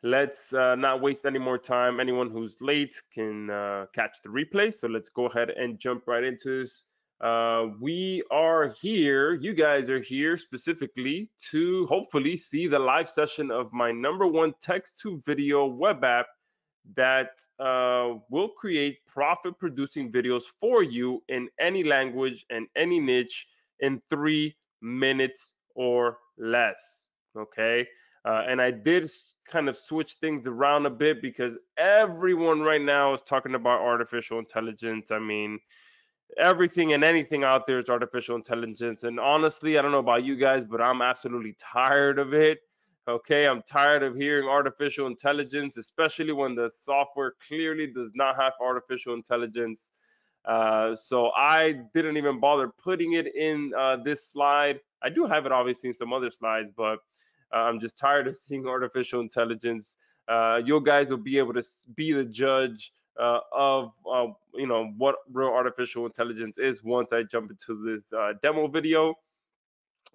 let's not waste any more time. Anyone who's late can catch the replay. So let's go ahead and jump right into this. We are here, you guys are here specifically to hopefully see the live session of my #1 text to video web app that will create profit producing videos for you in any language and any niche in 3 minutes or less. Okay. And I did kind of switch things around a bit because everyone right now is talking about artificial intelligence. I mean, everything and anything out there is artificial intelligence. And honestly, I don't know about you guys, but I'm absolutely tired of it. Okay, I'm tired of hearing artificial intelligence, especially when the software clearly does not have artificial intelligence. So I didn't even bother putting it in this slide. I do have it obviously in some other slides, but I'm just tired of seeing artificial intelligence. You guys will be able to be the judge of what real artificial intelligence is once I jump into this demo video.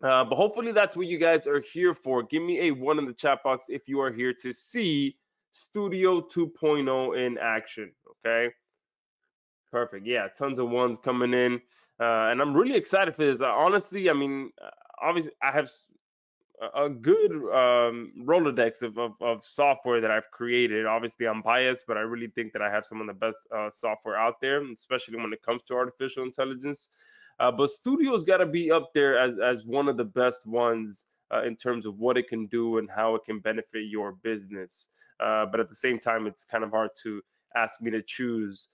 But hopefully that's what you guys are here for. Give me a 1 in the chat box if you are here to see Stoodaio 2.0 in action. Okay, perfect. Yeah, tons of ones coming in, and I'm really excited for this. Honestly, I mean, obviously I have a good Rolodex of software that I've created. Obviously, I'm biased, but I really think that I have some of the best software out there, especially when it comes to artificial intelligence. But Studio's got to be up there as one of the best ones in terms of what it can do and how it can benefit your business. But at the same time, it's kind of hard to ask me to choose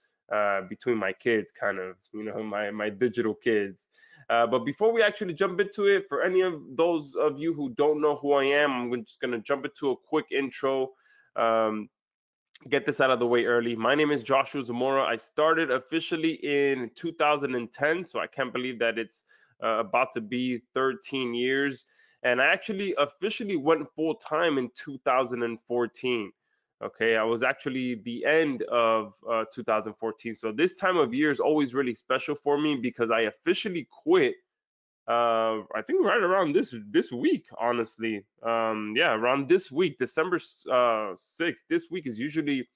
between my kids, kind of, my digital kids. But before we actually jump into it, for any of those of you who don't know who I am, I'm just going to jump into a quick intro. Get this out of the way early. My name is Joshua Zamora. I started officially in 2010, so I can't believe that it's about to be 13 years. And I actually officially went full time in 2014. Okay, I was actually the end of 2014. So this time of year is always really special for me because I officially quit. I think right around this week, honestly. Yeah, around this week, December 6th. This week is usually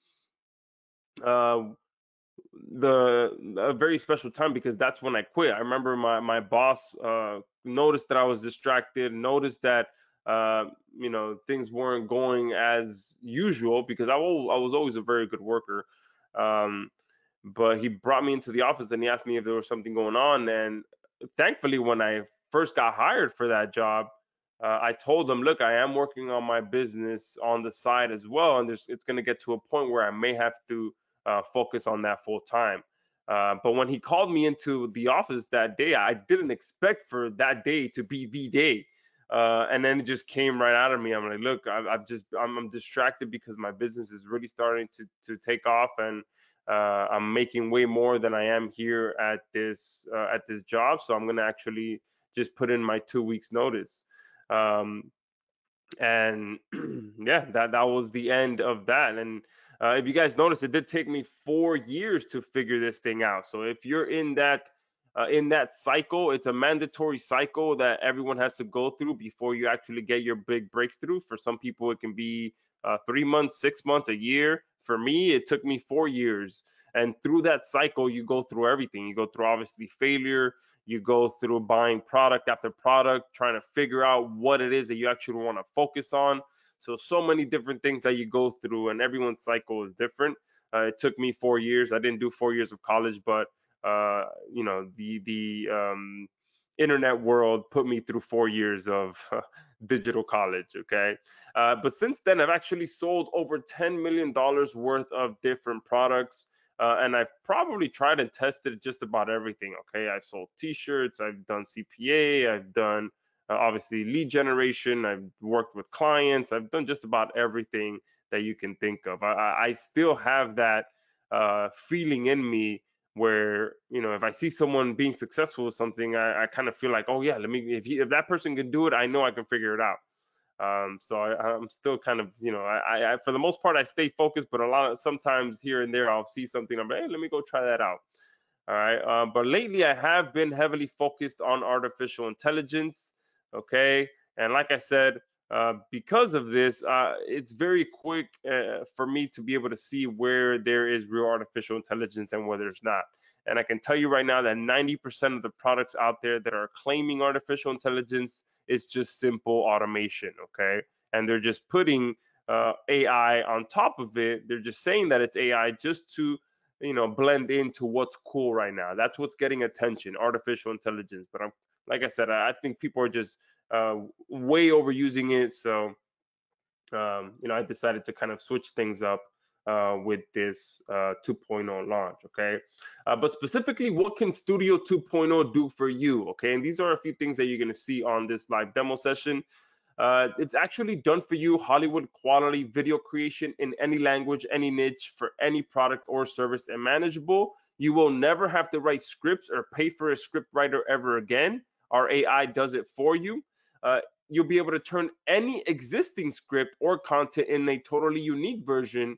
uh, a very special time because that's when I quit. I remember my boss noticed that I was distracted, noticed that things weren't going as usual because I was always a very good worker. Um, but he brought me into the office and he asked me if there was something going on. And thankfully, when I first got hired for that job, I told him, look, I am working on my business on the side as well, and it's going to get to a point where I may have to focus on that full time. But when he called me into the office that day, I didn't expect for that day to be the day. And then it just came right out of me. I'm like, look, I'm distracted because my business is really starting to take off, and I'm making way more than I am here at this job. So I'm gonna actually just put in my 2 weeks notice. Um, and yeah, that was the end of that. And if you guys notice, it did take me 4 years to figure this thing out. So if you're in that cycle, it's a mandatory cycle that everyone has to go through before you actually get your big breakthrough. For some people, it can be 3 months, 6 months, a year. For me, it took me 4 years. And through that cycle, you go through everything. You go through obviously failure, you go through buying product after product, trying to figure out what it is that you actually want to focus on. So many different things that you go through, and everyone's cycle is different. It took me 4 years. I didn't do 4 years of college, but the internet world put me through 4 years of digital college. Okay, but since then, I've actually sold over $10 million worth of different products. And I've probably tried and tested just about everything. Okay, I've sold T-shirts, I've done CPA, I've done obviously lead generation, I've worked with clients, I've done just about everything that you can think of. I still have that feeling in me where if I see someone being successful with something, I kind of feel like, oh yeah, if that person can do it, I know I can figure it out. So I'm still kind of, I for the most part, I stay focused, but sometimes here and there, I'll see something. I'm like, hey, let me go try that out. All right. But lately, I have been heavily focused on artificial intelligence. Okay. And like I said, because of this, it's very quick for me to be able to see where there is real artificial intelligence and where there's not. And I can tell you right now that 90% of the products out there that are claiming artificial intelligence is just simple automation, okay? And they're just putting AI on top of it. They're just saying that it's AI just to, blend into what's cool right now. That's what's getting attention, artificial intelligence. But like I said, I think people are just way overusing it. So, I decided to kind of switch things up with this 2.0 launch. Okay. But specifically, what can Studio 2.0 do for you? Okay. And these are a few things that you're going to see on this live demo session. It's actually done for you Hollywood quality video creation in any language, any niche, for any product or service, and manageable. You will never have to write scripts or pay for a script writer ever again. Our AI does it for you. Uh, you'll be able to turn any existing script or content in a totally unique version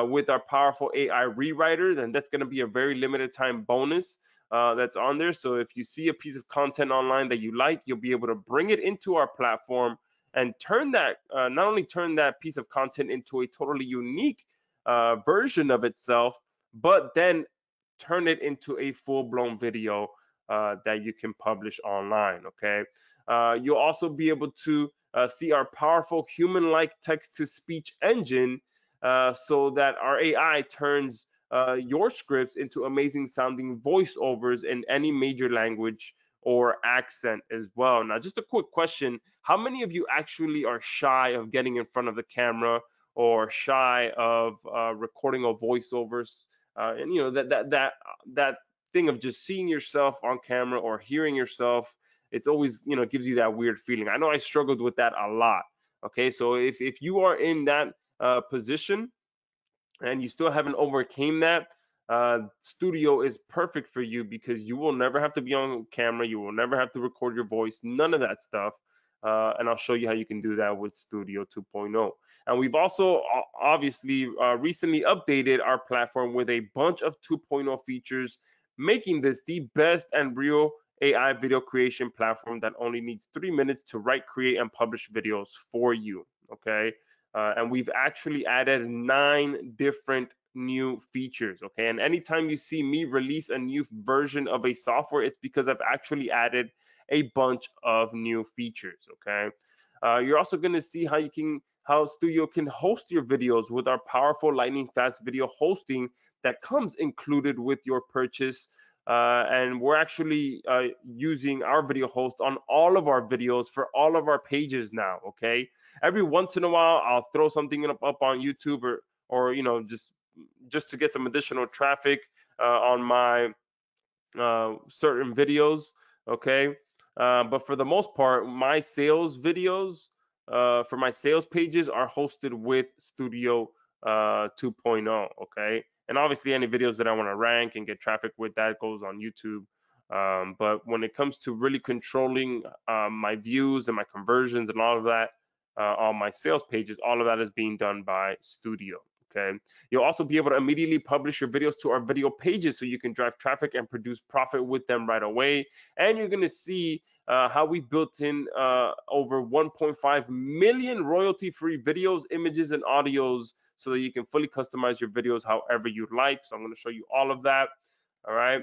with our powerful AI rewriter. And that's going to be a very limited time bonus that's on there. So if you see a piece of content online that you like, you'll be able to bring it into our platform and turn that, not only turn that piece of content into a totally unique version of itself, but then turn it into a full-blown video that you can publish online. Okay. You'll also be able to see our powerful human-like text-to-speech engine, so that our AI turns your scripts into amazing sounding voiceovers in any major language or accent as well. Now, just a quick question: how many of you actually are shy of getting in front of the camera or shy of recording a voiceovers? And that thing of just seeing yourself on camera or hearing yourself, it's always, gives you that weird feeling. I know I struggled with that a lot. Okay, so if you are in that position and you still haven't overcame that, Studio is perfect for you because you will never have to be on camera. You will never have to record your voice, none of that stuff. And I'll show you how you can do that with Studio 2.0. And we've also obviously recently updated our platform with a bunch of 2.0 features, making this the best and real AI video creation platform that only needs 3 minutes to write, create, and publish videos for you. Okay. And we've actually added 9 different new features. Okay. And anytime you see me release a new version of a software, it's because I've actually added a bunch of new features. Okay. You're also going to see how Studio can host your videos with our powerful lightning fast video hosting that comes included with your purchase. And we're actually using our video host on all of our videos for all of our pages now. Okay. Every once in a while, I'll throw something up on YouTube, or just to get some additional traffic on my certain videos. Okay. But for the most part, my sales videos for my sales pages are hosted with Studio 2.0. Okay. And obviously, any videos that I want to rank and get traffic with, that goes on YouTube. But when it comes to really controlling my views and my conversions and all of that on my sales pages, all of that is being done by Studio. Okay. You'll also be able to immediately publish your videos to our video pages so you can drive traffic and produce profit with them right away. And you're going to see how we built in over 1.5 million royalty-free videos, images, and audios so that you can fully customize your videos however you like. So I'm going to show you all of that. All right.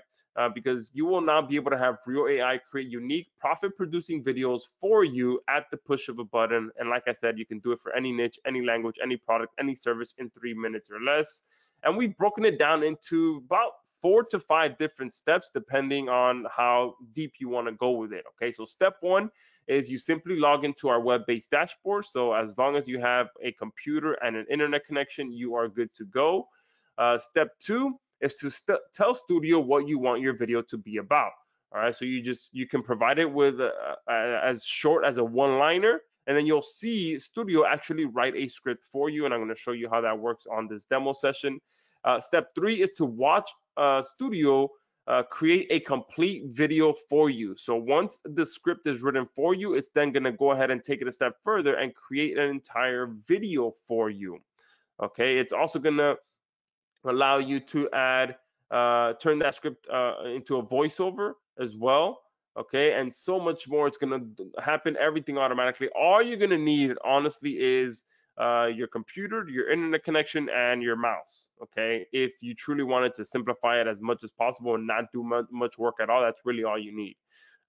Because you will now be able to have real AI create unique profit-producing videos for you at the push of a button. And like I said, you can do it for any niche, any language, any product, any service in 3 minutes or less. And we've broken it down into about 4 to 5 different steps, depending on how deep you want to go with it. Okay, so step 1 is you simply log into our web-based dashboard. So as long as you have a computer and an internet connection, you are good to go. Step 2 is to tell Studio what you want your video to be about. All right, so you can provide it with as short as a one-liner, and then you'll see Studio actually write a script for you, and I'm going to show you how that works on this demo session. Step 3 is to watch Studio create a complete video for you. So once the script is written for you, it's then going to go ahead and take it a step further and create an entire video for you. Okay, it's also going to allow you to turn that script into a voiceover as well. okay, and so much more. It's going to happen everything automatically. All you're going to need, honestly, is your computer, your internet connection, and your mouse. Okay, if you truly wanted to simplify it as much as possible and not do much work at all, that's really all you need.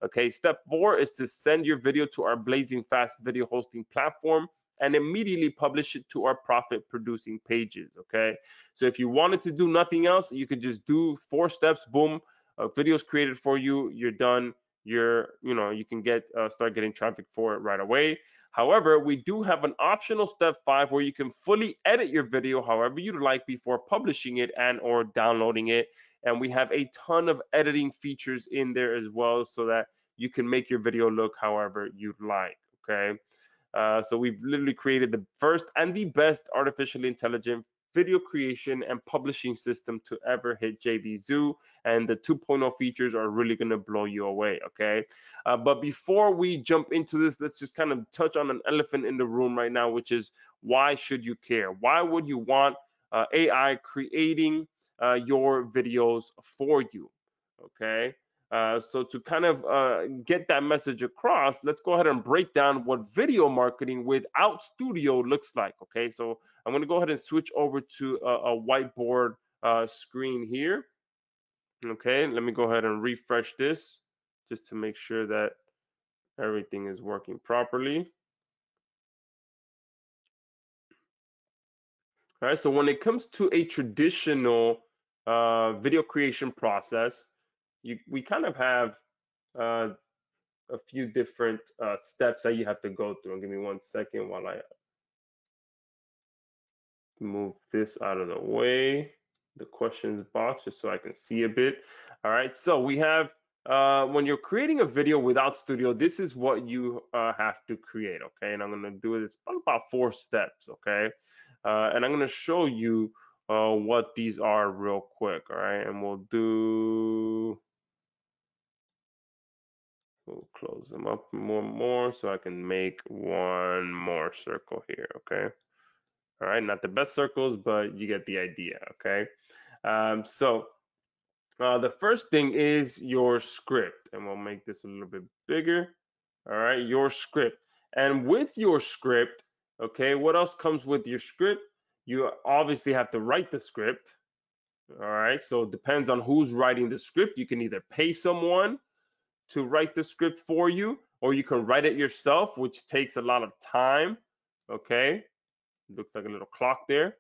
Okay, step 4 is to send your video to our blazing fast video hosting platform and immediately publish it to our profit producing pages. Okay, so if you wanted to do nothing else, you could just do 4 steps. Boom, videos created for you. You're done. You can get start getting traffic for it right away. However, we do have an optional step 5 where you can fully edit your video however you'd like before publishing it and or downloading it. And we have a ton of editing features in there as well so that you can make your video look however you'd like. Okay. So we've literally created the first and the best artificially intelligent video creation and publishing system to ever hit JVZoo, and the 2.0 features are really going to blow you away. Okay, but before we jump into this, let's just kind of touch on an elephant in the room right now, which is why should you care? Why would you want AI creating your videos for you? Okay, so to kind of get that message across, let's go ahead and break down what video marketing without Studio looks like. Okay, so I'm going to go ahead and switch over to a whiteboard screen here. Okay, let me go ahead and refresh this just to make sure that everything is working properly. All right, so when it comes to a traditional video creation process, we kind of have uh, a few different steps that you have to go through. And give me 1 second while I move this out of the way, the questions box, just so I can see a bit. All right, so we have when you're creating a video without Studio, this is what you have to create. Okay, and I'm going to do this about 4 steps. Okay, and I'm going to show you what these are real quick. All right, and we'll close them up more so I can make one more circle here. Okay. All right, not the best circles, but you get the idea. Okay. So the first thing is your script, and we'll make this a little bit bigger. All right, your script. And with your script, okay, what else comes with your script? You obviously have to write the script. All right, so it depends on who's writing the script. You can either pay someone to write the script for you, or you can write it yourself, which takes a lot of time. Okay, looks like a little clock there.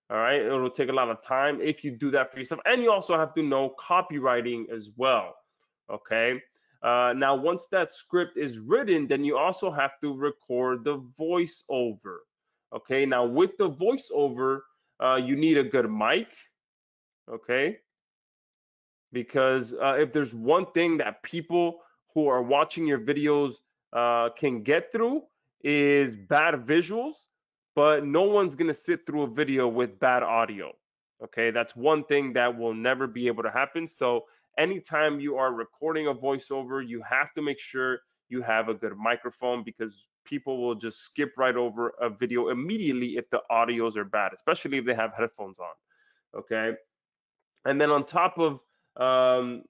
All right, it'll take a lot of time if you do that for yourself, and you also have to know copywriting as well. Okay, now once that script is written, then you also have to record the voiceover. Okay, now with the voiceover, you need a good mic. Okay, because if there's one thing that people who are watching your videos can get through is bad visuals, but no one's going to sit through a video with bad audio. Okay, that's one thing that will never be able to happen. So anytime you are recording a voiceover, you have to make sure you have a good microphone, because people will just skip right over a video immediately if the audios are bad, especially if they have headphones on. Okay, and then on top of um,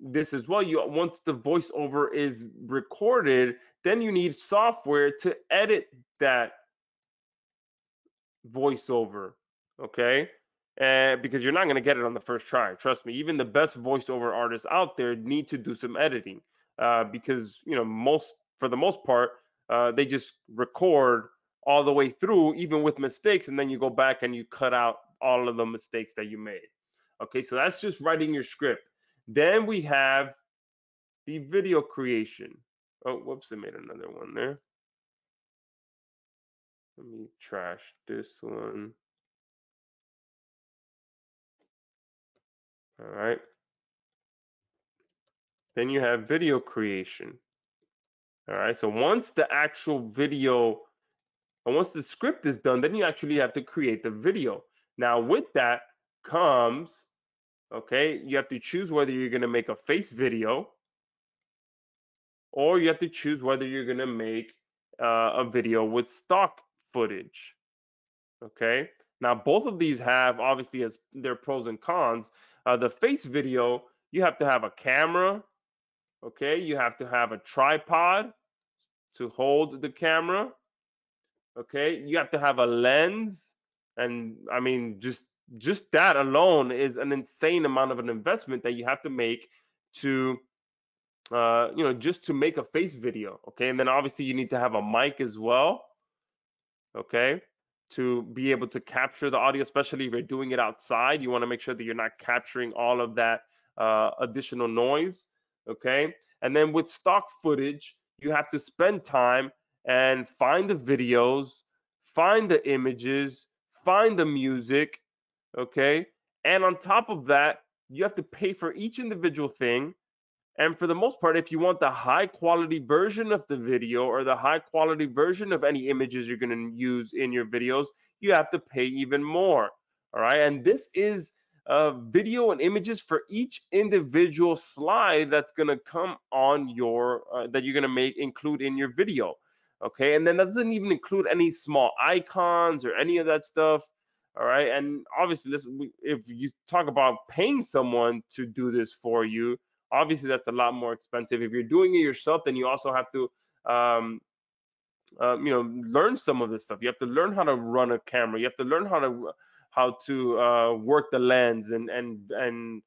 this as well, you once the voiceover is recorded, then you need software to edit that voiceover. Okay, because you're not going to get it on the first try. Trust me, even the best voiceover artists out there need to do some editing, because most for the most part they just record all the way through, even with mistakes, and then you go back and you cut out all of the mistakes that you made. Okay, so that's just writing your script. Then we have the video creation. Oh, whoops, I made another one there. Let me trash this one. All right. Then you have video creation. All right, so once the actual video, and once the script is done, then you actually have to create the video. Now, with that comes, okay, you have to choose whether you're going to make a face video, or you have to choose whether you're going to make a video with stock footage. Okay, now both of these have obviously as their pros and cons. The face video, you have to have a camera, Okay, you have to have a tripod to hold the camera. Okay, you have to have a lens, and I mean, just that alone is an insane amount of an investment that you have to make to just to make a face video. Okay, and then obviously you need to have a mic as well. Okay, to be able to capture the audio, especially if you're doing it outside. You want to make sure that you're not capturing all of that additional noise. Okay, and then with stock footage, you have to spend time and find the videos, find the images, find the music. Okay, and on top of that, you have to pay for each individual thing, and for the most part, if you want the high quality version of the video or the high quality version of any images you're going to use in your videos, you have to pay even more. All right. And this is video and images for each individual slide that's going to come on your, that you're going to include in your video. Okay. And then that doesn't even include any small icons or any of that stuff. All right. And obviously, listen, if you talk about paying someone to do this for you, obviously that's a lot more expensive. If you're doing it yourself, then you also have to um, learn some of this stuff. You have to learn how to run a camera. You have to learn how to work the lens and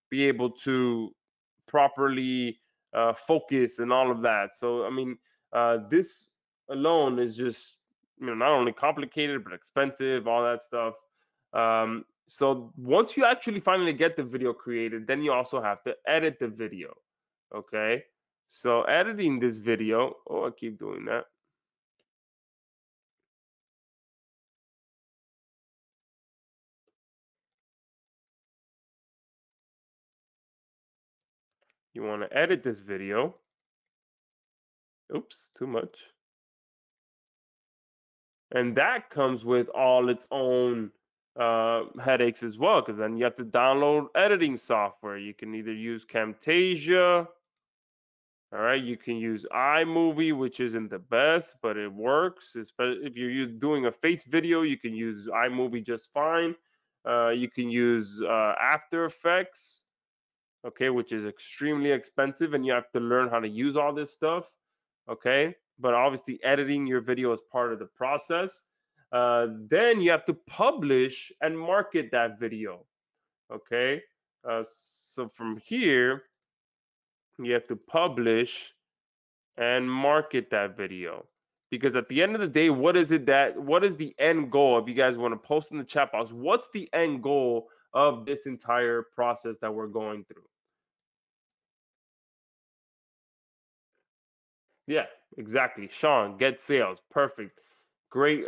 be able to properly focus and all of that. So I mean, this alone is just not only complicated but expensive, all that stuff. So once you actually finally get the video created, then you also have to edit the video. Okay. So editing this video, oh, I keep doing that. You want to edit this video. Oops, too much. And that comes with all its own headaches as well, because then you have to download editing software. You can either use Camtasia, all right, you can use iMovie, which isn't the best, but it works. If you're doing a face video, you can use iMovie just fine. You can use After Effects, okay, which is extremely expensive, and you have to learn how to use all this stuff, okay. But obviously, editing your video is part of the process. Then you have to publish and market that video, okay. So from here, you have to publish and market that video. Because at the end of the day, what is the end goal? If you guys want to post in the chat box, what's the end goal of this entire process that we're going through? Yeah, exactly. Sean, get sales. Perfect. Great.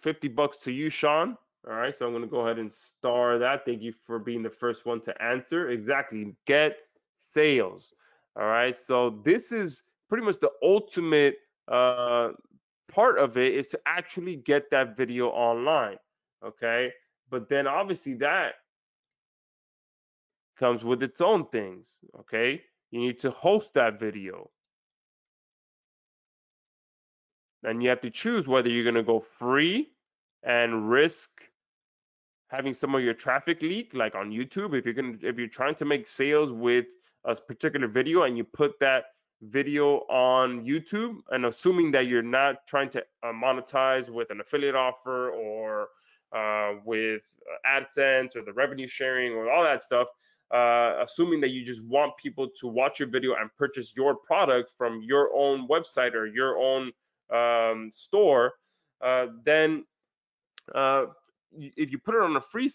50 bucks to you, Sean. All right, so I'm going to go ahead and star that. Thank you for being the first one to answer. Exactly. Get sales. All right, so this is pretty much the ultimate part of it, is to actually get that video online. Okay, but then obviously that comes with its own things. Okay, you need to host that video, and you have to choose whether you're going to go free and risk having some of your traffic leak, like on YouTube. If you're trying to make sales with a particular video and you put that video on YouTube, and assuming that you're not trying to monetize with an affiliate offer or with AdSense or the revenue sharing or all that stuff, assuming that you just want people to watch your video and purchase your product from your own website or your own store, then uh, if you put it on a free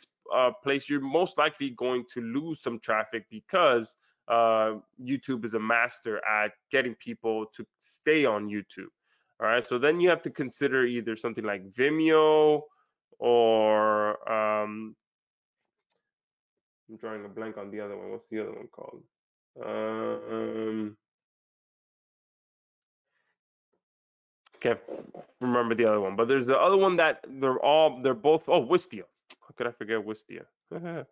place, you're most likely going to lose some traffic, because YouTube is a master at getting people to stay on YouTube. All right, so then you have to consider either something like Vimeo or I'm drawing a blank on the other one. What's the other one called? Um, can't remember the other one, but there's the other one that they're both. Oh, Wistia. How could I forget Wistia? All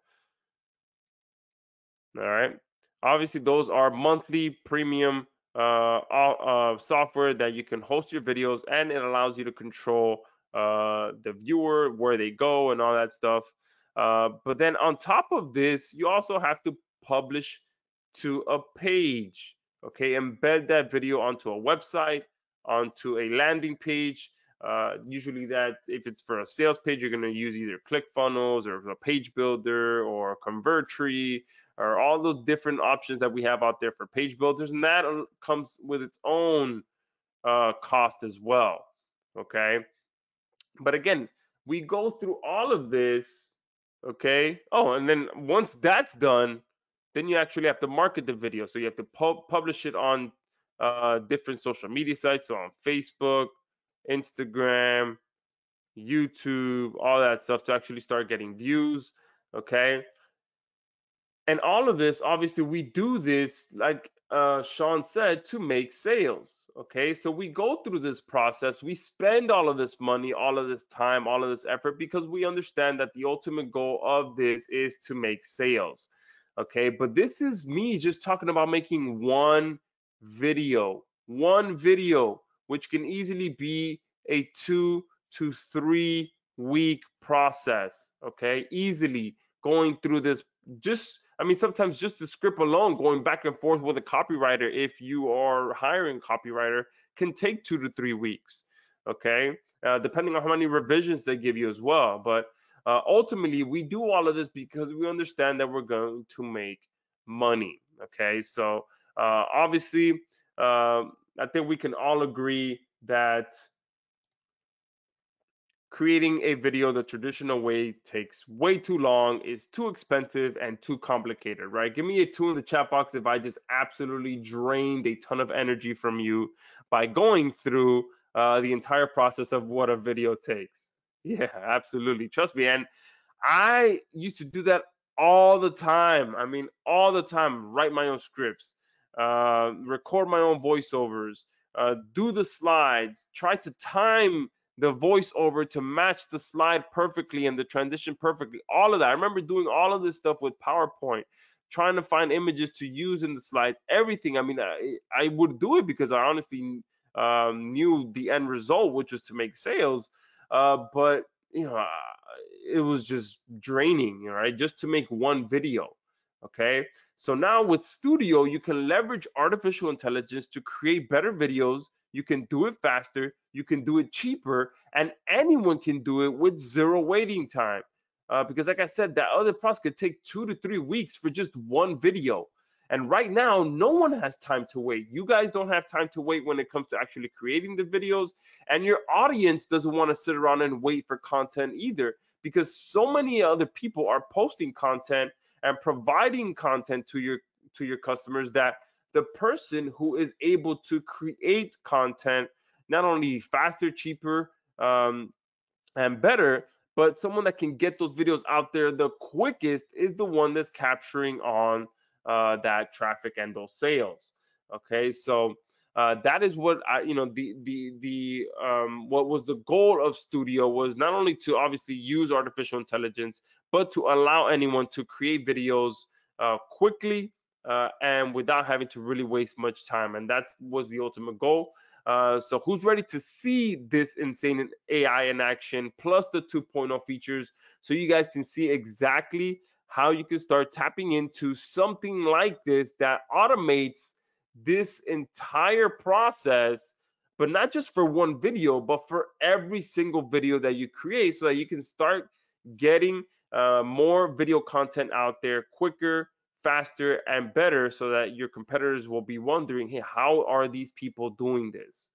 right. Obviously, those are monthly premium software that you can host your videos, and it allows you to control the viewer, where they go, and all that stuff. But then on top of this, you also have to publish to a page. Okay, embed that video onto a website, onto a landing page. Usually that if it's for a sales page, you're going to use either ClickFunnels or a page builder or Converttree or all those different options that we have out there for page builders, and that comes with its own cost as well. Okay, but again, we go through all of this. Okay, oh, and then once that's done, then you actually have to market the video. So you have to publish it on different social media sites, so on Facebook, Instagram, YouTube, all that stuff to actually start getting views. Okay, and all of this, obviously, we do this, like Sean said, to make sales. Okay, so we go through this process, we spend all of this money, all of this time, all of this effort because we understand that the ultimate goal of this is to make sales. Okay, but this is me just talking about making one video, which can easily be a 2 to 3 week process. Okay, easily going through this, just I mean, sometimes just the script alone, going back and forth with a copywriter, if you are hiring a copywriter, can take 2 to 3 weeks. Okay, depending on how many revisions they give you as well. But ultimately, we do all of this because we understand that we're going to make money. Okay, so obviously, I think we can all agree that creating a video the traditional way takes way too long, is too expensive, and too complicated, right? Give me a 2 in the chat box if I just absolutely drained a ton of energy from you by going through the entire process of what a video takes. Yeah, absolutely. Trust me. And I used to do that all the time. I mean, all the time, write my own scripts, record my own voiceovers, do the slides, try to time the voiceover to match the slide perfectly and the transition perfectly. All of that. I remember doing all of this stuff with PowerPoint, trying to find images to use in the slides, everything. I mean, I would do it because I honestly knew the end result, which was to make sales. But you know, it was just draining, right? Just to make one video. Okay. So now with Stoodaio, you can leverage artificial intelligence to create better videos. You can do it faster, you can do it cheaper, and anyone can do it with zero waiting time. Because, like I said, that other process could take 2 to 3 weeks for just one video. And right now, no one has time to wait. You guys don't have time to wait when it comes to actually creating the videos, and your audience doesn't want to sit around and wait for content either, because so many other people are posting content and providing content to your customers that the person who is able to create content not only faster, cheaper, and better, but someone that can get those videos out there the quickest is the one that's capturing on that traffic and those sales. Okay, so that is what I, what was the goal of Stoodaio was not only to obviously use artificial intelligence, but to allow anyone to create videos quickly and without having to really waste much time, and that was the ultimate goal. So who's ready to see this insane AI in action plus the 2.0 features so you guys can see exactly how you can start tapping into something like this that automates this entire process, but not just for one video, but for every single video that you create so that you can start getting more video content out there quicker, faster, and better so that your competitors will be wondering, hey, how are these people doing this?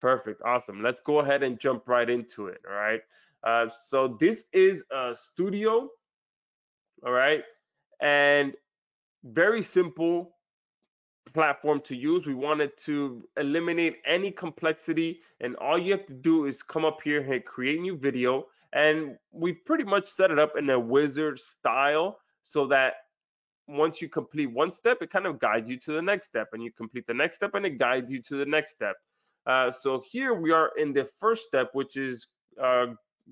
Perfect. Awesome. Let's go ahead and jump right into it. All right. So this is a Stoodaio. All right. And very simple platform to use. We wanted to eliminate any complexity, and all you have to do is come up here, hit create new video, and we've pretty much set it up in a wizard style so that once you complete one step, it kind of guides you to the next step, and you complete the next step, and it guides you to the next step. So here we are in the first step, which is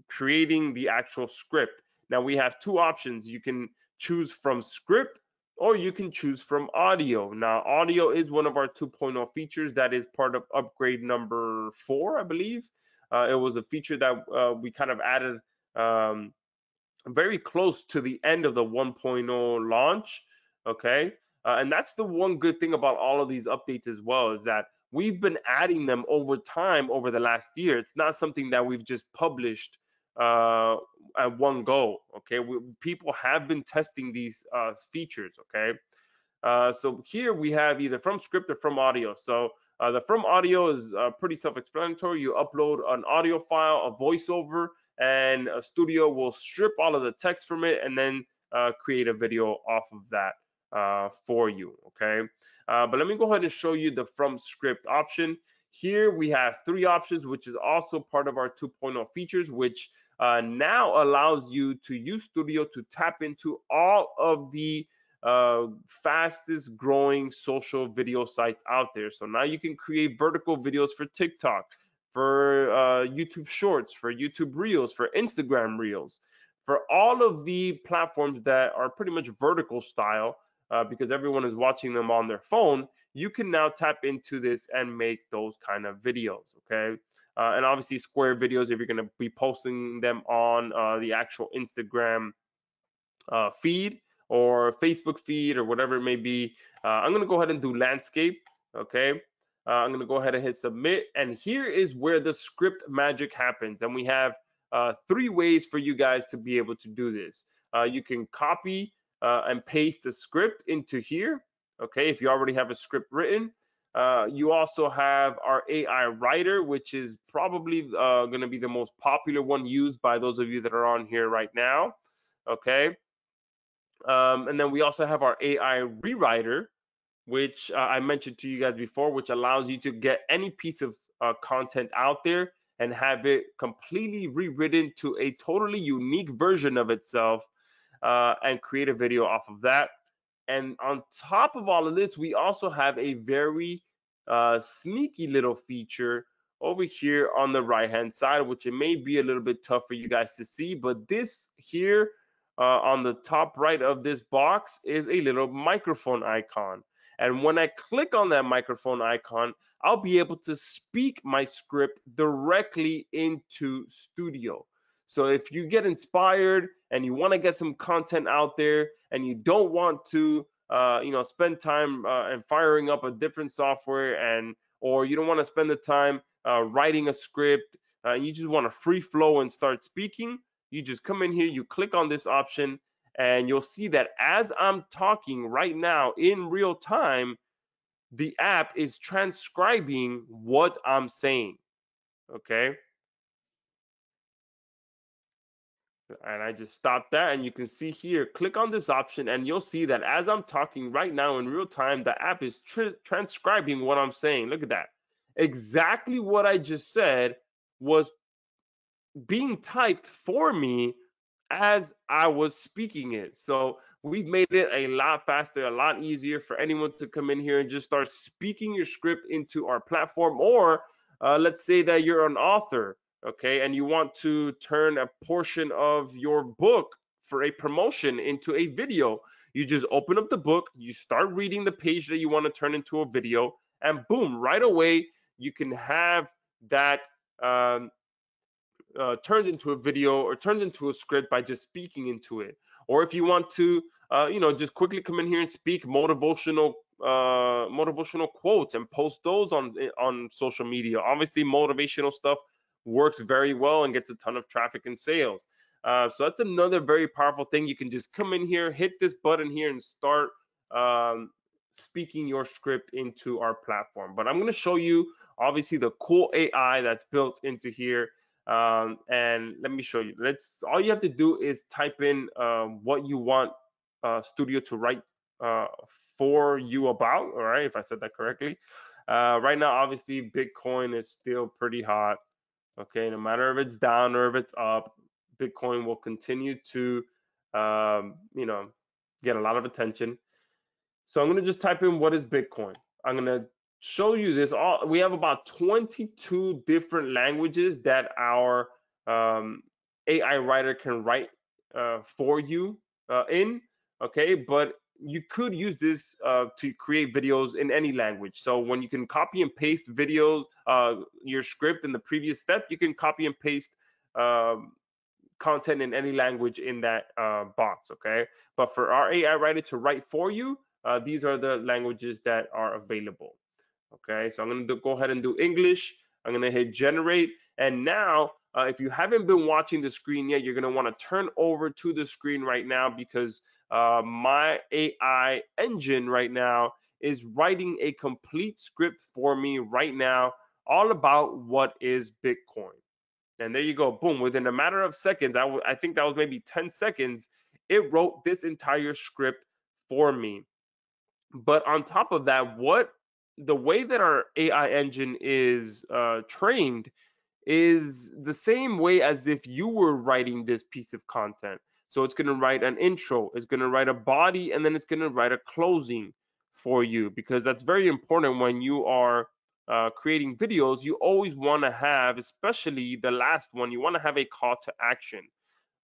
creating the actual script. Now we have two options. You can choose from script or you can choose from audio. Now audio is one of our 2.0 features that is part of upgrade number 4, I believe. It was a feature that we kind of added very close to the end of the 1.0 launch. Okay. And that's the one good thing about all of these updates as well, is that we've been adding them over time over the last year. It's not something that we've just published at one go. Okay, people have been testing these features. Okay, so here we have either from script or from audio. So the from audio is pretty self-explanatory. You upload an audio file, a voiceover, and a studio will strip all of the text from it and then create a video off of that for you. Okay, but let me go ahead and show you the from script option. Here we have three options, which is also part of our 2.0 features, which now allows you to use Studio to tap into all of the fastest growing social video sites out there. So now you can create vertical videos for TikTok, for YouTube Shorts, for YouTube Reels, for Instagram Reels, for all of the platforms that are pretty much vertical style, because everyone is watching them on their phone. You can now tap into this and make those kind of videos. Okay. And obviously square videos if you're going to be posting them on the actual Instagram feed or Facebook feed or whatever it may be. I'm going to go ahead and do landscape. Okay. I'm going to go ahead and hit submit. And here is where the script magic happens. And we have three ways for you guys to be able to do this. You can copy and paste the script into here. Okay. If you already have a script written. You also have our AI writer, which is probably going to be the most popular one used by those of you that are on here right now. Okay. And then we also have our AI rewriter, which I mentioned to you guys before, which allows you to get any piece of content out there and have it completely rewritten to a totally unique version of itself and create a video off of that. And on top of all of this, we also have a very sneaky little feature over here on the right hand side, which it may be a little bit tough for you guys to see, but this here on the top right of this box is a little microphone icon. And when I click on that microphone icon, I'll be able to speak my script directly into Studio. So if you get inspired and you want to get some content out there and you don't want to spend time and firing up a different software, and or you don't want to spend the time writing a script, you just want to free flow and start speaking, you just come in here, you click on this option, and you'll see that as I'm talking right now in real time, the app is transcribing what I'm saying. Okay. And I just stopped that, and you can see here, click on this option and you'll see that as I'm talking right now in real time, the app is transcribing what I'm saying. Look at that. Exactly what I just said was being typed for me as I was speaking it. So we've made it a lot faster, a lot easier for anyone to come in here and just start speaking your script into our platform. Or let's say that you're an author, okay, and you want to turn a portion of your book for a promotion into a video. You just open up the book, you start reading the page that you want to turn into a video, and boom, right away, you can have that turned into a video or turned into a script by just speaking into it. Or if you want to, just quickly come in here and speak motivational quotes and post those on social media. Obviously, motivational stuff works very well and gets a ton of traffic and sales. So that's another very powerful thing. You can just come in here, hit this button here, and start speaking your script into our platform. But I'm going to show you obviously the cool AI that's built into here. And let me show you. All you have to do is type in what you want Studio to write for you about. All right, if I said that correctly. Right now, obviously, Bitcoin is still pretty hot. Okay, no matter if it's down or if it's up, Bitcoin will continue to, get a lot of attention. So I'm going to just type in what is Bitcoin. I'm going to show you this. We have about 22 different languages that our AI writer can write for you in. Okay, but you could use this to create videos in any language. So when you can copy and paste videos, your script in the previous step, you can copy and paste content in any language in that box. Okay, but for our AI writer to write for you, these are the languages that are available. Okay, so I'm going to go ahead and do English. I'm going to hit generate. And now, if you haven't been watching the screen yet, you're going to want to turn over to the screen right now because my AI engine right now is writing a complete script for me right now, all about what is Bitcoin. And there you go, boom, within a matter of seconds, I think that was maybe 10 seconds, it wrote this entire script for me. But on top of that, what the way that our AI engine is trained is the same way as if you were writing this piece of content. So it's going to write an intro, it's going to write a body, and then it's going to write a closing for you, because that's very important when you are creating videos. You always want to have, especially the last one, you want to have a call to action.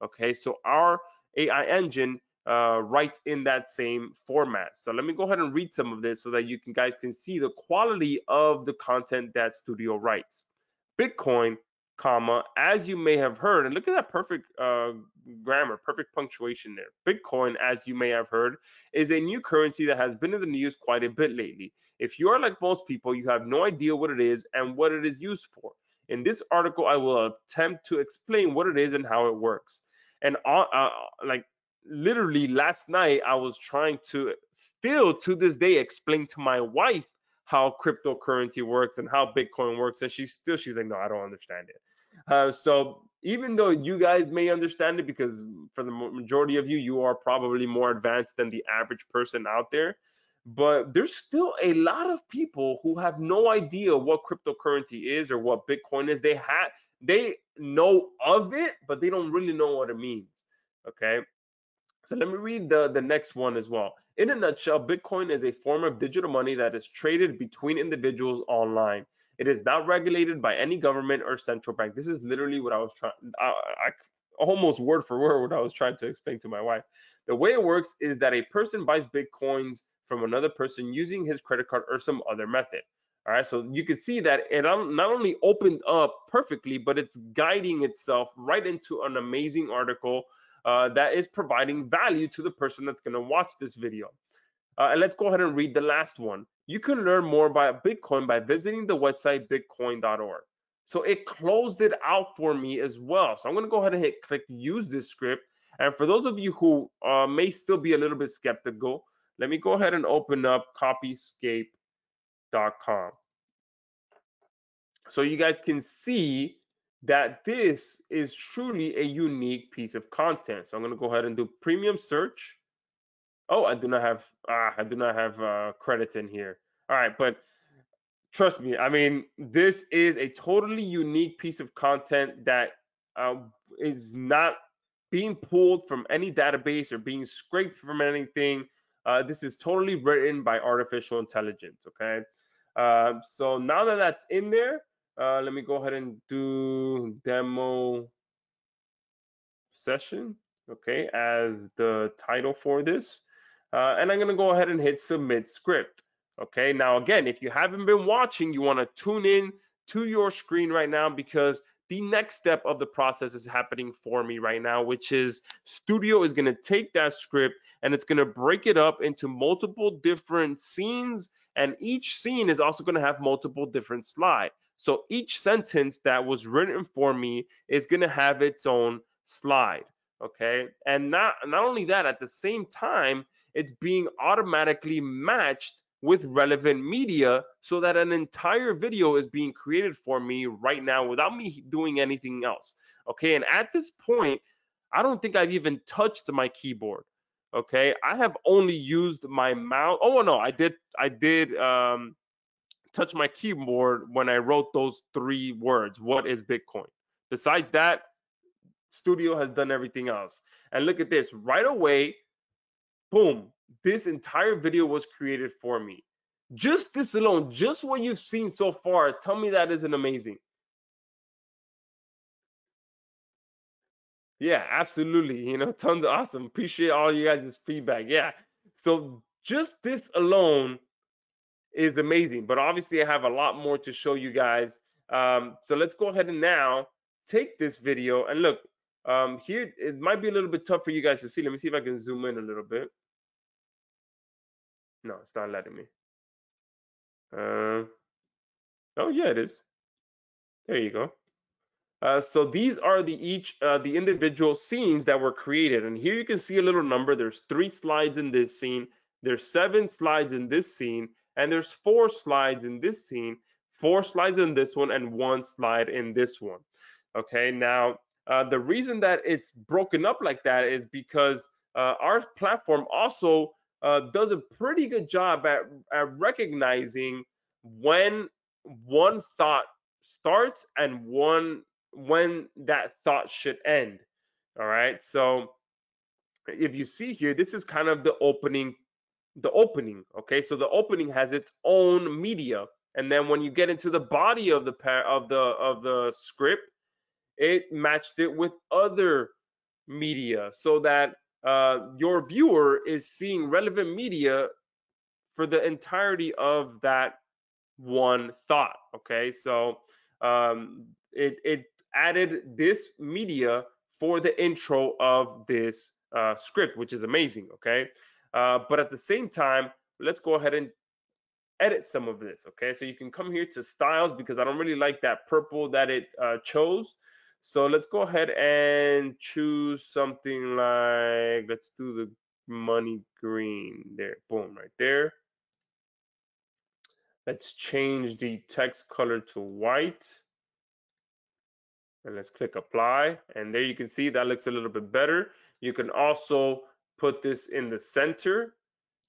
Okay, so our AI engine writes in that same format. So let me go ahead and read some of this so that you guys can see the quality of the content that Studio writes. Bitcoin, comma, as you may have heard, and look at that perfect grammar, perfect punctuation there. Bitcoin, as you may have heard, is a new currency that has been in the news quite a bit lately. If you are like most people, you have no idea what it is and what it is used for. In this article, I will attempt to explain what it is and how it works. And like literally last night, I was trying to still to this day explain to my wife how cryptocurrency works and how Bitcoin works, and she's like, no, I don't understand it. So even though you guys may understand it, because for the majority of you, you are probably more advanced than the average person out there, but there's still a lot of people who have no idea what cryptocurrency is or what Bitcoin is. They know of it, but they don't really know what it means. Okay. So let me read the next one as well. In a nutshell, Bitcoin is a form of digital money that is traded between individuals online. It is not regulated by any government or central bank. This is literally what I was trying, I almost word for word what I was trying to explain to my wife. The way it works is that a person buys Bitcoins from another person using his credit card or some other method. All right, so you can see that it not only opened up perfectly, but it's guiding itself right into an amazing article that is providing value to the person that's going to watch this video. And let's go ahead and read the last one. You can learn more about Bitcoin by visiting the website bitcoin.org. So it closed it out for me as well. So I'm going to go ahead and click use this script. And for those of you who may still be a little bit skeptical, let me go ahead and open up copyscape.com. So you guys can see that this is truly a unique piece of content. So I'm going to go ahead and do premium search. Oh, I do not have credits in here. All right, but trust me, I mean, this is a totally unique piece of content that uh, is not being pulled from any database or being scraped from anything. This is totally written by artificial intelligence. Okay, so now that that's in there, let me go ahead and do demo session, okay, as the title for this. And I'm gonna go ahead and hit submit script. Okay, now again, if you haven't been watching, you wanna tune in to your screen right now, because the next step of the process is happening for me right now, which is Studio is gonna take that script and it's gonna break it up into multiple different scenes, and each scene is also gonna have multiple different slides. So each sentence that was written for me is gonna have its own slide. Okay, and not only that, at the same time, it's being automatically matched with relevant media, so that an entire video is being created for me right now without me doing anything else. Okay, and at this point, I don't think I've even touched my keyboard. Okay, I have only used my mouse. Oh no, I did touch my keyboard when I wrote those 3 words. What is Bitcoin? Besides that, Studio has done everything else. And look at this, right away, boom, this entire video was created for me. Just this alone, just what you've seen so far, tell me that isn't amazing. Yeah, absolutely. Tons of awesome. Appreciate all you guys' feedback. Yeah. So just this alone is amazing. But obviously, I have a lot more to show you guys. So let's go ahead and now take this video and look. Here, it might be a little bit tough for you guys to see. Let me see if I can zoom in a little bit. No, it's not letting me. Oh yeah, it is. There you go. So these are the individual scenes that were created, and here you can see a little number. There's 3 slides in this scene. There's 7 slides in this scene, and there's 4 slides in this scene, 4 slides in this one, and 1 slide in this one. Okay, now the reason that it's broken up like that is because our platform also does a pretty good job at recognizing when one thought starts and when that thought should end. All right. So if you see here, this is kind of the opening. The opening. Okay. So the opening has its own media, and then when you get into the body of the script, it matched it with other media, so that your viewer is seeing relevant media for the entirety of that one thought. Okay, so it added this media for the intro of this script, which is amazing. Okay, but at the same time, let's go ahead and edit some of this. Okay, so you can come here to styles, because I don't really like that purple that it chose. So let's go ahead and choose something like, let's do the money green there. Boom, right there. Let's change the text color to white, and let's click apply. And there you can see that looks a little bit better. You can also put this in the center.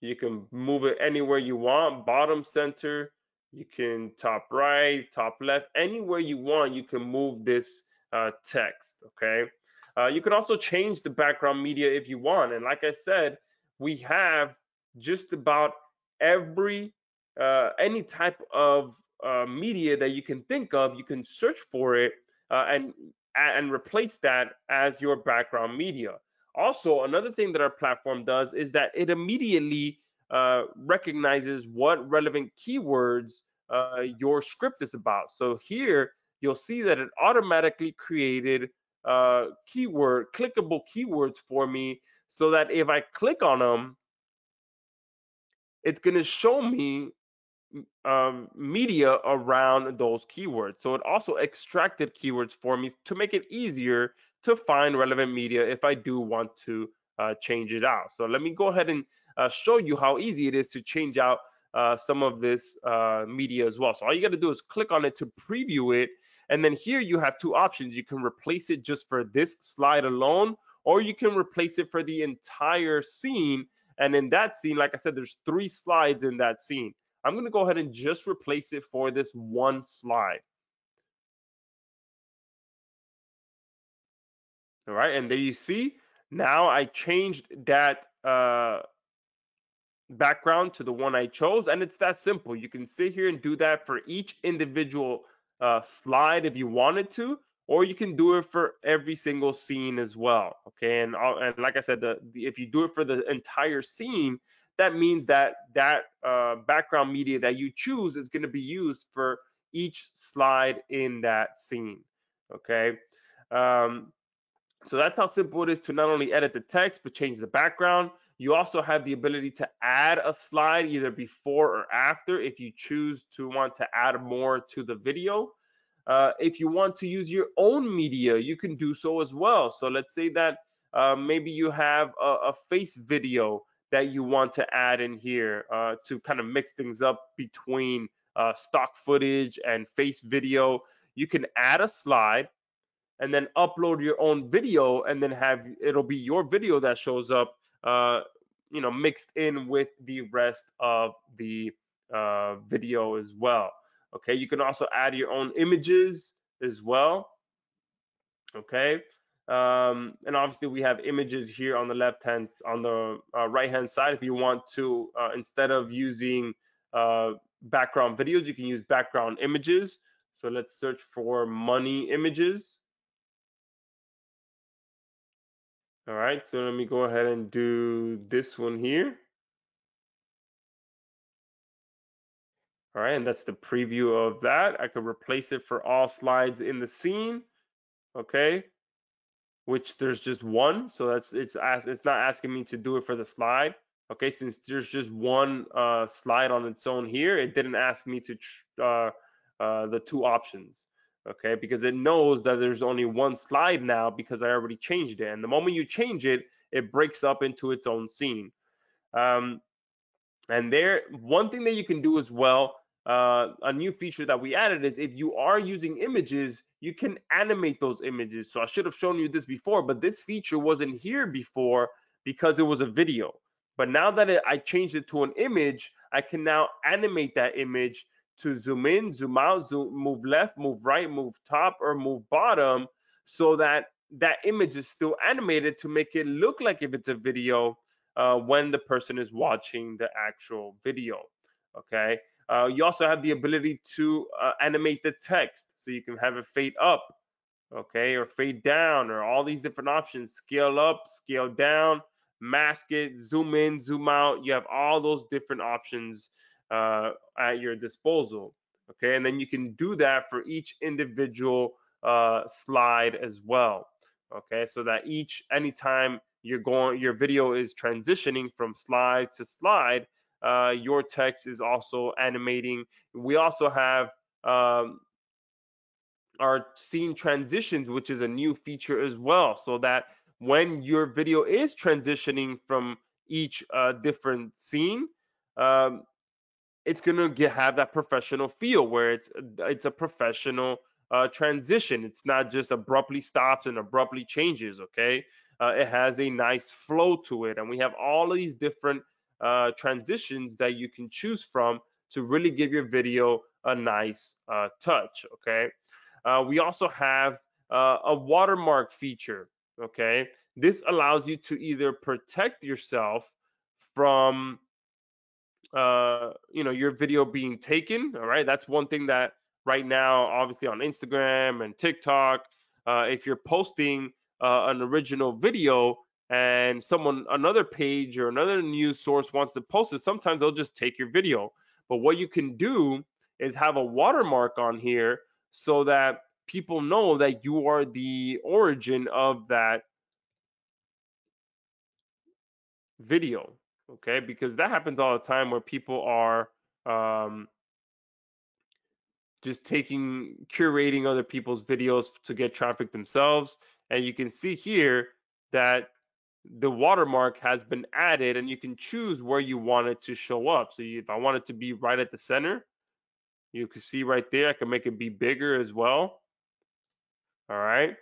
You can move it anywhere you want, bottom center. You can top right, top left, anywhere you want. You can move this text. Okay. You can also change the background media if you want. And like I said, we have just about every any type of media that you can think of. You can search for it and replace that as your background media. Also, another thing that our platform does is that it immediately recognizes what relevant keywords your script is about. So here you'll see that it automatically created clickable keywords for me, so that if I click on them, it's going to show me media around those keywords. So it also extracted keywords for me to make it easier to find relevant media if I do want to change it out. So let me go ahead and show you how easy it is to change out some of this media as well. So all you got to do is click on it to preview it. And then here you have 2 options. You can replace it just for this slide alone, or you can replace it for the entire scene. And in that scene, like I said, there's 3 slides in that scene. I'm going to go ahead and just replace it for this one slide. All right, and there you see, now I changed that background to the one I chose, and it's that simple. You can sit here and do that for each individual slide if you wanted to, or you can do it for every single scene as well. Okay, and like I said, if you do it for the entire scene, that means that background media that you choose is going to be used for each slide in that scene. Okay. Um, so that's how simple it is to not only edit the text, but change the background. You also have the ability to add a slide either before or after if you choose to want to add more to the video. If you want to use your own media, you can do so as well. So let's say that maybe you have a face video that you want to add in here to kind of mix things up between stock footage and face video. You can add a slide and then upload your own video, and then it'll be your video that shows up mixed in with the rest of the video as well. Okay, you can also add your own images as well. Okay, and obviously we have images here on the on the right hand side. If you want to, instead of using background videos, you can use background images. So let's search for money images. All right, so let me go ahead and do this one here. All right, and that's the preview of that. I could replace it for all slides in the scene, okay? Which there's just one, so it's not asking me to do it for the slide. Okay, since there's just one slide on its own here, it didn't ask me to the two options. Okay, because it knows that there's only one slide now because I already changed it. And the moment you change it, it breaks up into its own scene. Um, and there, one thing that you can do as well, a new feature that we added is if you are using images, you can animate those images. So I should have shown you this before, but this feature wasn't here before because it was a video. But now that I changed it to an image, I can now animate that image to zoom in, zoom out, zoom, move left, move right, move top, or move bottom, so that that image is still animated to make it look like if it's a video when the person is watching the actual video. Okay. You also have the ability to animate the text, so you can have it fade up, okay, or fade down, or all these different options. Scale up, scale down, mask it, zoom in, zoom out. You have all those different options at your disposal. Okay, and then you can do that for each individual slide as well. Okay, so that anytime your video is transitioning from slide to slide, your text is also animating. We also have our scene transitions, which is a new feature as well, so that when your video is transitioning from each different scene, um, it's gonna have that professional feel where it's a professional transition. It's not just abruptly stops and abruptly changes. Okay, it has a nice flow to it, and we have all of these different transitions that you can choose from to really give your video a nice touch. Okay, we also have a watermark feature. Okay, this allows you to either protect yourself from your video being taken. All right, that's one thing that right now, obviously on Instagram and TikTok, if you're posting an original video and another page or another news source wants to post it, sometimes they'll just take your video. But what you can do is have a watermark on here so that people know that you are the origin of that video. Okay, because that happens all the time where people are um, just curating other people's videos to get traffic themselves. And you can see here that the watermark has been added, and you can choose where you want it to show up. So if I want it to be right at the center, you can see right there, I can make it be bigger as well. All right.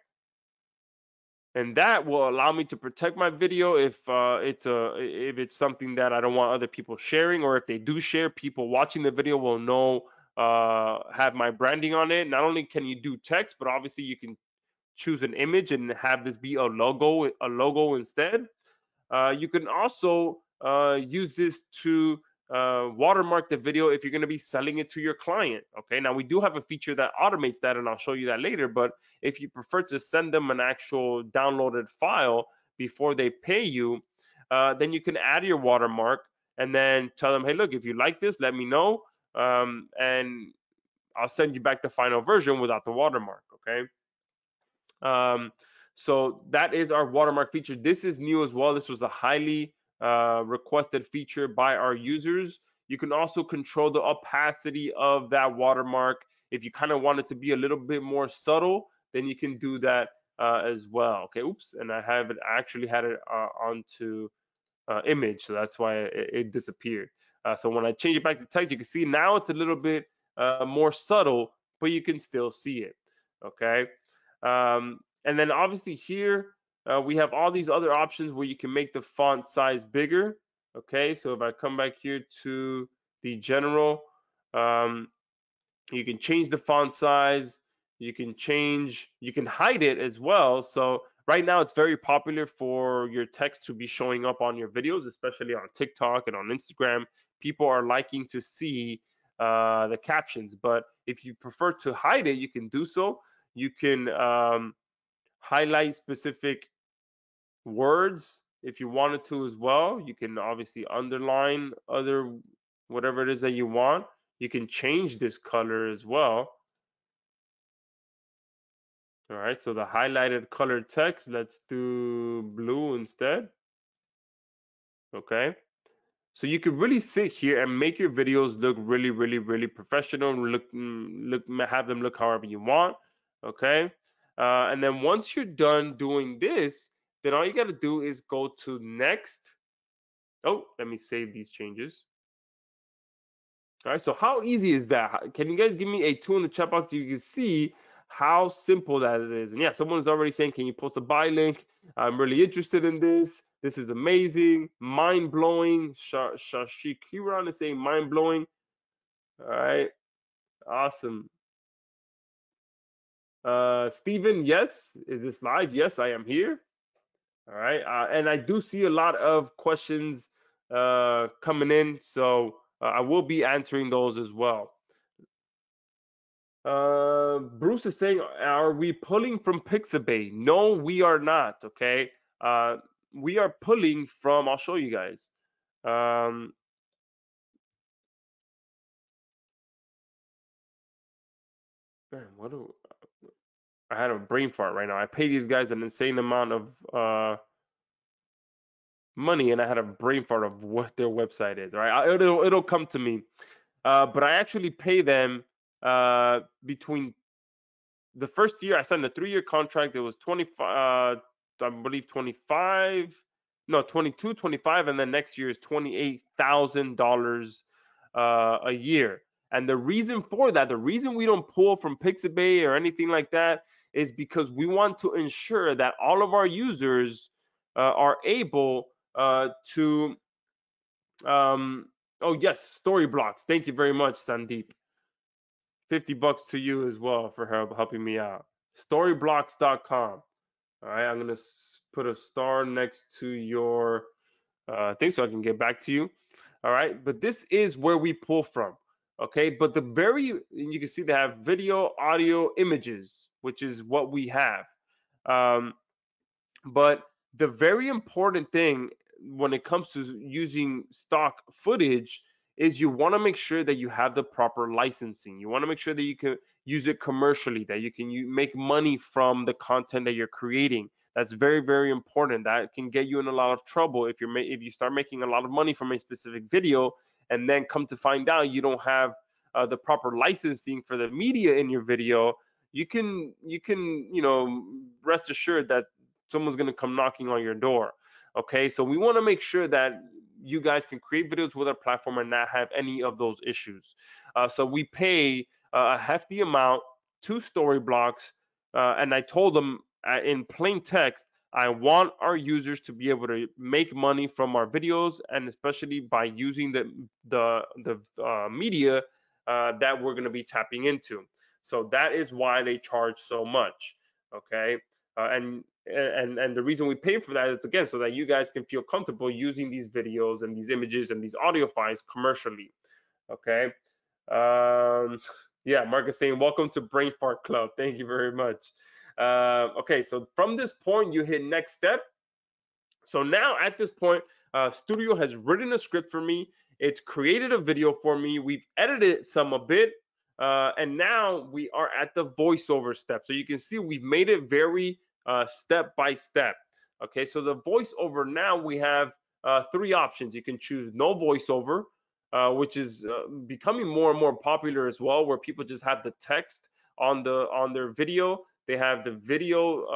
And that will allow me to protect my video if it's something that I don't want other people sharing, or if they do share, people watching the video will know, have my branding on it. Not only can you do text, but obviously you can choose an image and have this be a logo instead. You can also use this to watermark the video if you're going to be selling it to your client. Okay, now we do have a feature that automates that, and I'll show you that later. But if you prefer to send them an actual downloaded file before they pay you, then you can add your watermark and then tell them, hey, look, if you like this, let me know, and I'll send you back the final version without the watermark. Okay. Um, so that is our watermark feature. This is new as well. This was a highly requested feature by our users. You can also control the opacity of that watermark. If you kind of want it to be a little bit more subtle, then you can do that as well. Okay, oops, and I actually had it onto image, so that's why it disappeared. So when I change it back to text, you can see now it's a little bit more subtle, but you can still see it. Okay. And then obviously here we have all these other options where you can make the font size bigger. Okay, so if I come back here to the general, um, you can change the font size. You can hide it as well. So right now it's very popular for your text to be showing up on your videos, especially on TikTok and on Instagram. People are liking to see the captions, but if you prefer to hide it, you can do so. You can highlight specific words if you wanted to as well. You can obviously underline other whatever it is that you want. You can change this color as well. All right, so the highlighted colored text, let's do blue instead. Okay. So you could really sit here and make your videos look really, really, really professional. Have them look however you want. Okay. And then once you're done doing this, then all you got to do is go to next. Oh, let me save these changes. All right, so how easy is that? Can you guys give me a 2 in the chat box so you can see how simple that it is? And yeah, someone's already saying, can you post a buy link? I'm really interested in this. This is amazing, mind blowing. Shashikiran is saying mind blowing. All right, awesome. Steven, yes. Is this live? Yes, I am here. All right, and I do see a lot of questions coming in, so I will be answering those as well. Bruce is saying, are we pulling from Pixabay? No, we are not. Okay. Uh, we are pulling from. I'll show you guys. Um, man, I had a brain fart right now. I paid these guys an insane amount of money, and I had a brain fart of what their website is. All right, it'll come to me. But I actually pay them between the first year I signed a 3-year contract. It was 25, I believe 25, no 22, 25, and then next year is $28,000 a year. And the reason for that, the reason we don't pull from Pixabay or anything like that, is because we want to ensure that all of our users are able to. Oh yes, story blocks. Thank you very much, Sandeep. $50 to you as well for helping me out. Storyblocks.com. All right, I'm gonna put a star next to your thing so I can get back to you. All right, but this is where we pull from. Okay, but you can see they have video, audio, images, which is what we have. Um, but the very important thing when it comes to using stock footage is you want to make sure that you have the proper licensing. You want to make sure that you can use it commercially, that you can make money from the content that you're creating. That's very, very important. That can get you in a lot of trouble if you start making a lot of money from a specific video, and then come to find out you don't have the proper licensing for the media in your video. You can rest assured that someone's going to come knocking on your door. Okay, so we want to make sure that you guys can create videos with our platform and not have any of those issues. So we pay a hefty amount to Storyblocks, and I told them in plain text, I want our users to be able to make money from our videos, and especially by using the media that we're going to be tapping into. So that is why they charge so much. Okay, and the reason we pay for that is again so that you guys can feel comfortable using these videos and these images and these audio files commercially. Okay. um yeah, Mark is saying welcome to Brain Fart Club. Thank you very much. Okay, so from this point you hit next step. So now at this point, Studio has written a script for me. It's created a video for me. We've edited some a bit. And now we are at the voiceover step. So you can see we've made it very step by step. Okay, so the voiceover, now we have 3 options. You can choose no voiceover, which is becoming more and more popular as well, where people just have the text on their video. They have the video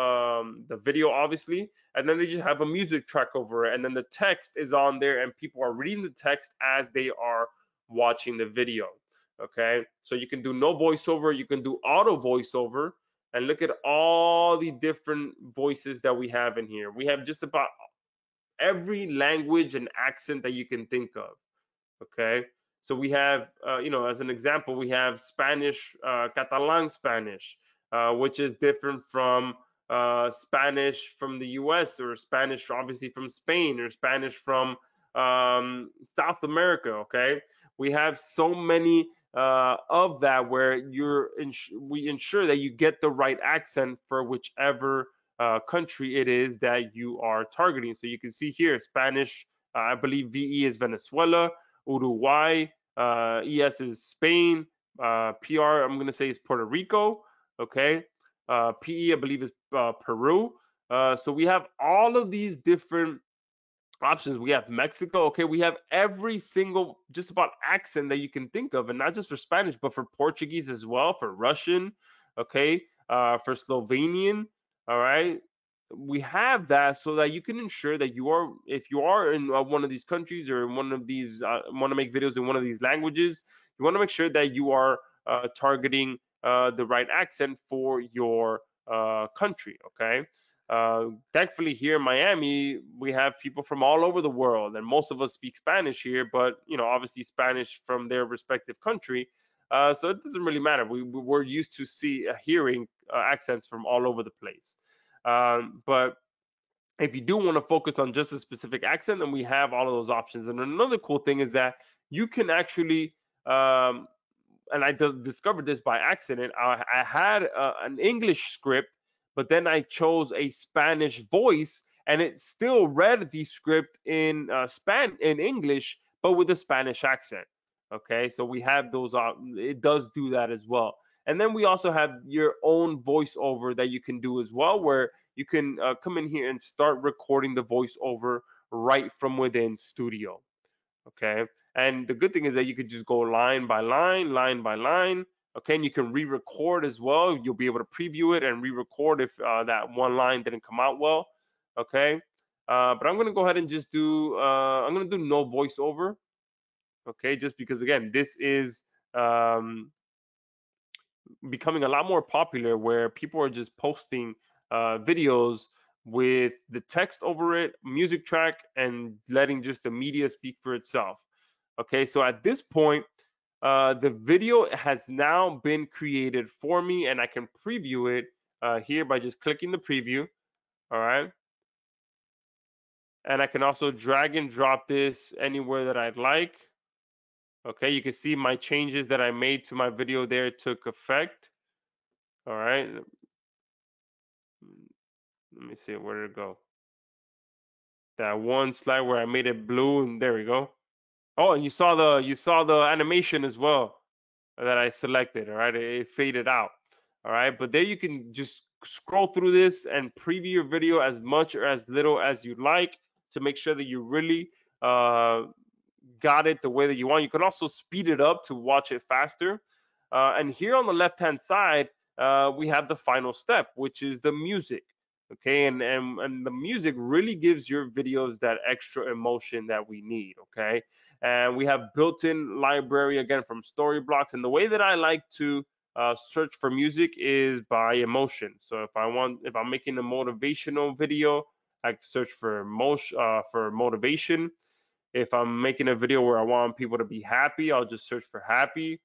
obviously, and then they just have a music track over it, and then the text is on there, and people are reading the text as they are watching the video. Okay, so you can do no voiceover, you can do auto voiceover, and look at all the different voices that we have in here. We have just about every language and accent that you can think of. Okay, so we have as an example, we have Spanish, Catalan Spanish, which is different from Spanish from the US, or Spanish obviously from Spain, or Spanish from South America. Okay, we have so many of that, where we ensure that you get the right accent for whichever country it is that you are targeting. So you can see here Spanish, I believe VE is Venezuela, Uruguay, ES is Spain, PR I'm going to say is Puerto Rico. Okay, PE I believe is Peru. So we have all of these different options. We have Mexico. Okay, we have every single just about accent that you can think of, and not just for Spanish, but for Portuguese as well, for Russian, okay, for Slovenian. All right, we have that so that you can ensure that you are, if you are in one of these countries or in one of these, want to make videos in one of these languages, you want to make sure that you are targeting the right accent for your country. Okay. Thankfully, here in Miami, we have people from all over the world, and most of us speak Spanish here. But obviously, Spanish from their respective country, so it doesn't really matter. We're used to hearing accents from all over the place. But if you do want to focus on just a specific accent, then we have all of those options. And another cool thing is that you can actually um, and I discovered this by accident. I had an English script, but then I chose a Spanish voice, and it still read the script in in English, but with a Spanish accent. Okay, so we have those. It does do that as well. And then we also have your own voiceover that you can do as well, where you can come in here and start recording the voiceover right from within Studio. Okay. And the good thing is that you could just go line by line, line by line. Okay. And you can re-record as well. You'll be able to preview it and re-record if that one line didn't come out well. Okay. But I'm going to go ahead and just do, I'm going to do no voiceover. Okay. Just because, again, this is becoming a lot more popular where people are just posting videos with the text over it, music track, and letting just the media speak for itself. Okay, so at this point, the video has now been created for me, and I can preview it here by just clicking the preview. All right, and I can also drag and drop this anywhere that I'd like. Okay, you can see my changes that I made to my video there took effect. All right, let me see where did it go. That one slide where I made it blue, and there we go. Oh, and you saw the animation as well that I selected. All right, it faded out. All right, but there you can just scroll through this and preview your video as much or as little as you like to make sure that you really got it the way that you want. You can also speed it up to watch it faster. And here on the left hand side, we have the final step, which is the music. Okay, and the music really gives your videos that extra emotion that we need. Okay, and we have built-in library again from Storyblocks. And the way that I like to search for music is by emotion. So if I'm making a motivational video, I search for motivation. If I'm making a video where I want people to be happy, I'll just search for happy.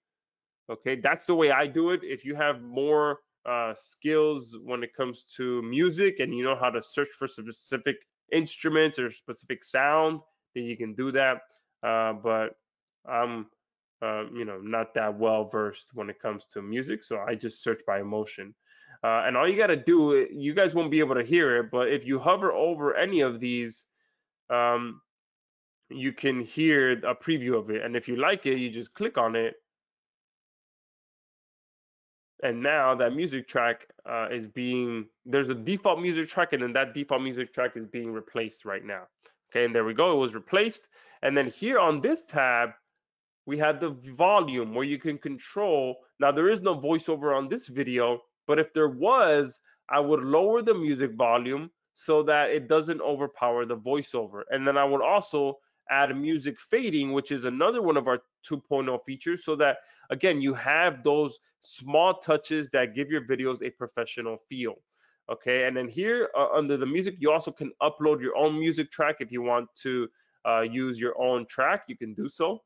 Okay, that's the way I do it. If you have more skills when it comes to music and you know how to search for specific instruments or specific sound, then you can do that. But I'm, not that well versed when it comes to music, so I just search by emotion. And all you got to do, you guys won't be able to hear it, but if you hover over any of these, um, you can hear a preview of it. And if you like it, you just click on it, and now that music track there's a default music track, and then that default music track is being replaced right now. Okay, and there we go, it was replaced. And then here on this tab, we had the volume where you can control. Now there is no voiceover on this video, but if there was, I would lower the music volume so that it doesn't overpower the voiceover. And then I would also add music fading, which is another one of our 2.0 features, so that again you have those small touches that give your videos a professional feel. Okay, and then here under the music, you also can upload your own music track. If you want to use your own track, you can do so.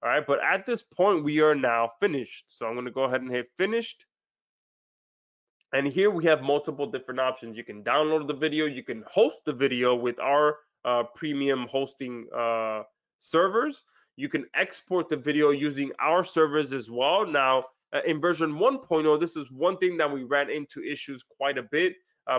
All right, but at this point, we are now finished. So I'm going to go ahead and hit finished. And here we have multiple different options. You can download the video, you can host the video with our premium hosting servers. You can export the video using our servers as well. Now, in version 1.0, this is one thing that we ran into issues quite a bit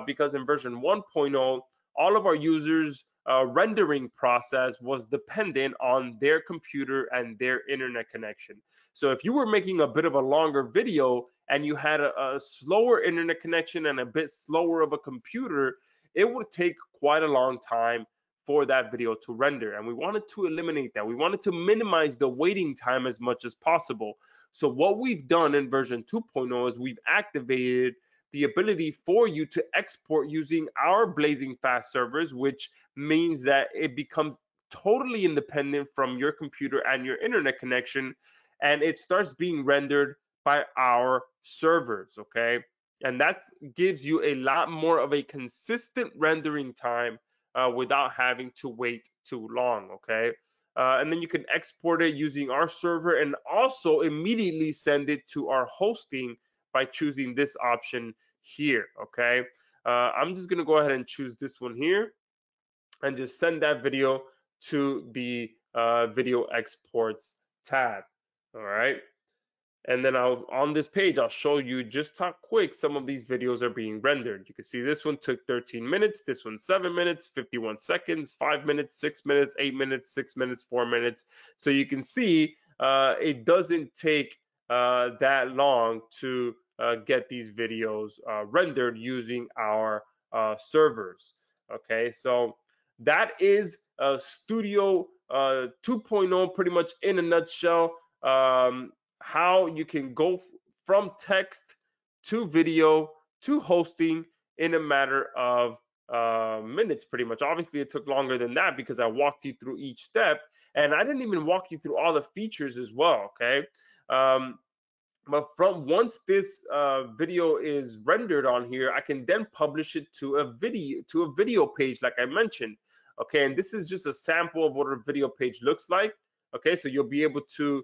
because in version 1.0, all of our users rendering process was dependent on their computer and their internet connection. So if you were making a bit of a longer video and you had a slower internet connection and a bit slower of a computer, it would take quite a long time for that video to render. And we wanted to eliminate that. We wanted to minimize the waiting time as much as possible. So what we've done in version 2.0 is we've activated the ability for you to export using our blazing fast servers, which means that it becomes totally independent from your computer and your internet connection, and it starts being rendered by our servers, okay? And that gives you a lot more of a consistent rendering time without having to wait too long, okay? And then you can export it using our server and also immediately send it to our hosting by choosing this option here, okay? I'm just gonna go ahead and choose this one here and just send that video to the video exports tab, all right? And then on this page, I'll show you just how quick some of these videos are being rendered. You can see this one took 13 minutes, this one 7 minutes, 51 seconds, 5 minutes, 6 minutes, 8 minutes, 6 minutes, 4 minutes. So you can see it doesn't take that long to get these videos rendered using our servers. Okay, so that is Stoodaio 2.0 pretty much in a nutshell. How you can go from text to video to hosting in a matter of minutes pretty much. Obviously it took longer than that because I walked you through each step, and I didn't even walk you through all the features as well, okay? But from once this video is rendered on here, I can then publish it to a video page like I mentioned, okay? And this is just a sample of what a video page looks like, okay? So you'll be able to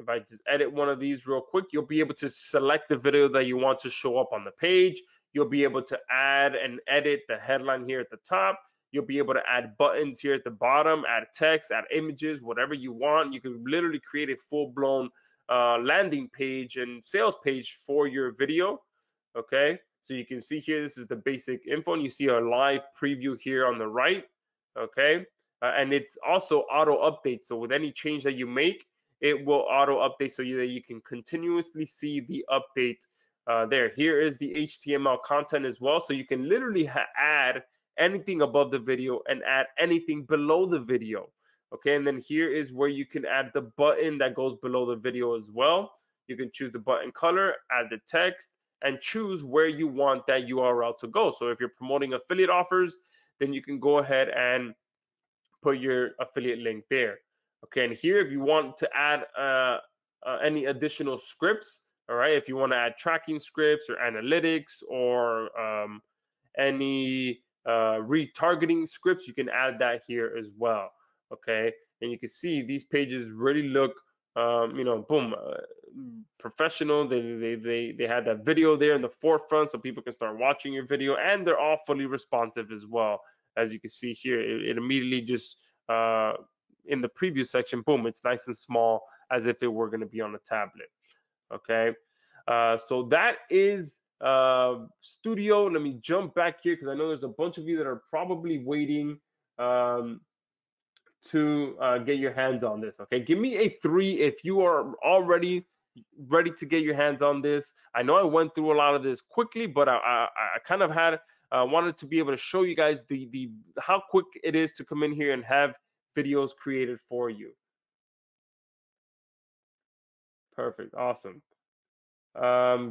if I just edit one of these real quick, you'll be able to select the video that you want to show up on the page. You'll be able to add and edit the headline here at the top. You'll be able to add buttons here at the bottom, add text, add images, whatever you want. You can literally create a full-blown landing page and sales page for your video, okay? So you can see here, this is the basic info, and you see a live preview here on the right, okay? And it's also auto update. So with any change that you make, it will auto update so that you can continuously see the update there. Here is the HTML content as well. So you can literally add anything above the video and add anything below the video. Okay, and then here is where you can add the button that goes below the video as well. You can choose the button color, add the text, and choose where you want that URL to go. So if you're promoting affiliate offers, then you can go ahead and put your affiliate link there. Okay, and here if you want to add any additional scripts, all right, if you want to add tracking scripts or analytics or any retargeting scripts, you can add that here as well. Okay, and you can see these pages really look, you know, boom, professional. They had that video there in the forefront so people can start watching your video, and they're all fully responsive as well. As you can see here, it immediately just in the preview section, boom, it's nice and small as if it were going to be on a tablet. Okay, so that is Stoodaio. Let me jump back here because I know there's a bunch of you that are probably waiting to get your hands on this. Okay, give me a 3 if you are already ready to get your hands on this. I know I went through a lot of this quickly, but I kind of had wanted to be able to show you guys the how quick it is to come in here and have videos created for you. Perfect, awesome.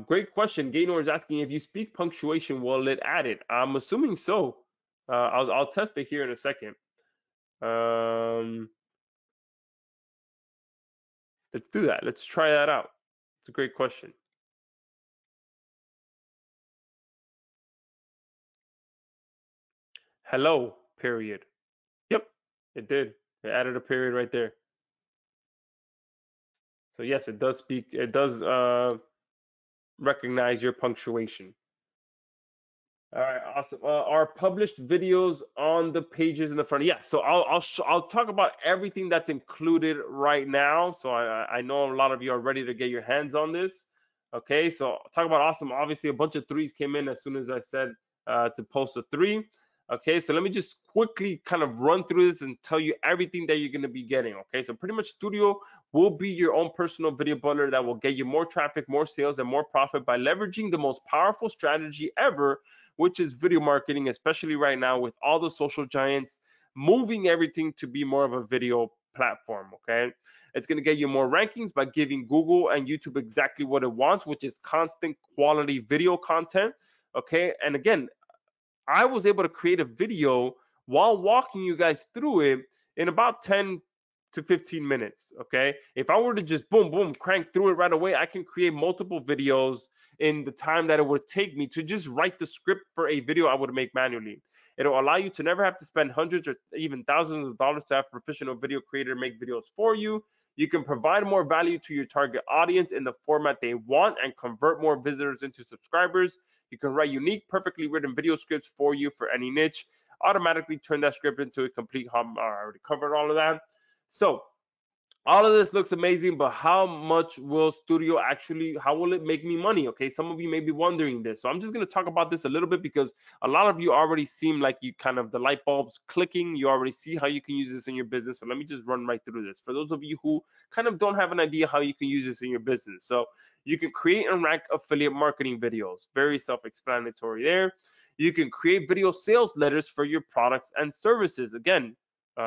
Great question. Gaynor is asking if you speak punctuation, will it add it? I'm assuming so. I'll test it here in a second. Let's do that. Let's try that out. It's a great question. Hello, period. Yep, it did. It added a period right there. So yes, it does speak. It does recognize your punctuation. All right, awesome. Are published videos on the pages in the front? Yeah. So I'll talk about everything that's included right now. So I know a lot of you are ready to get your hands on this. Okay. So I'll talk about awesome. Obviously, a bunch of 3s came in as soon as I said to post a 3. Okay, so let me just quickly kind of run through this and tell you everything that you're going to be getting. Okay, so pretty much Stoodaio will be your own personal video bundler that will get you more traffic, more sales, and more profit by leveraging the most powerful strategy ever, which is video marketing, especially right now with all the social giants moving everything to be more of a video platform. Okay, it's going to get you more rankings by giving Google and YouTube exactly what it wants, which is constant quality video content. Okay, and again, I was able to create a video while walking you guys through it in about 10 to 15 minutes. Okay. If I were to just boom, boom, crank through it right away, I can create multiple videos in the time that it would take me to just write the script for a video I would make manually. It'll allow you to never have to spend hundreds or even thousands of dollars to have a professional video creator make videos for you. You can provide more value to your target audience in the format they want and convert more visitors into subscribers. You can write unique, perfectly written video scripts for you for any niche. Automatically turn that script into a complete hub. I already covered all of that. So all of this looks amazing, but how much will Stoodaio actually, how will it make me money? Okay, some of you may be wondering this. So I'm just going to talk about this a little bit because a lot of you already seem like you kind of, the light bulbs clicking. You already see how you can use this in your business. So let me just run right through this. For those of you who kind of don't have an idea how you can use this in your business. So you can create and rank affiliate marketing videos. Very self-explanatory there. You can create video sales letters for your products and services. Again,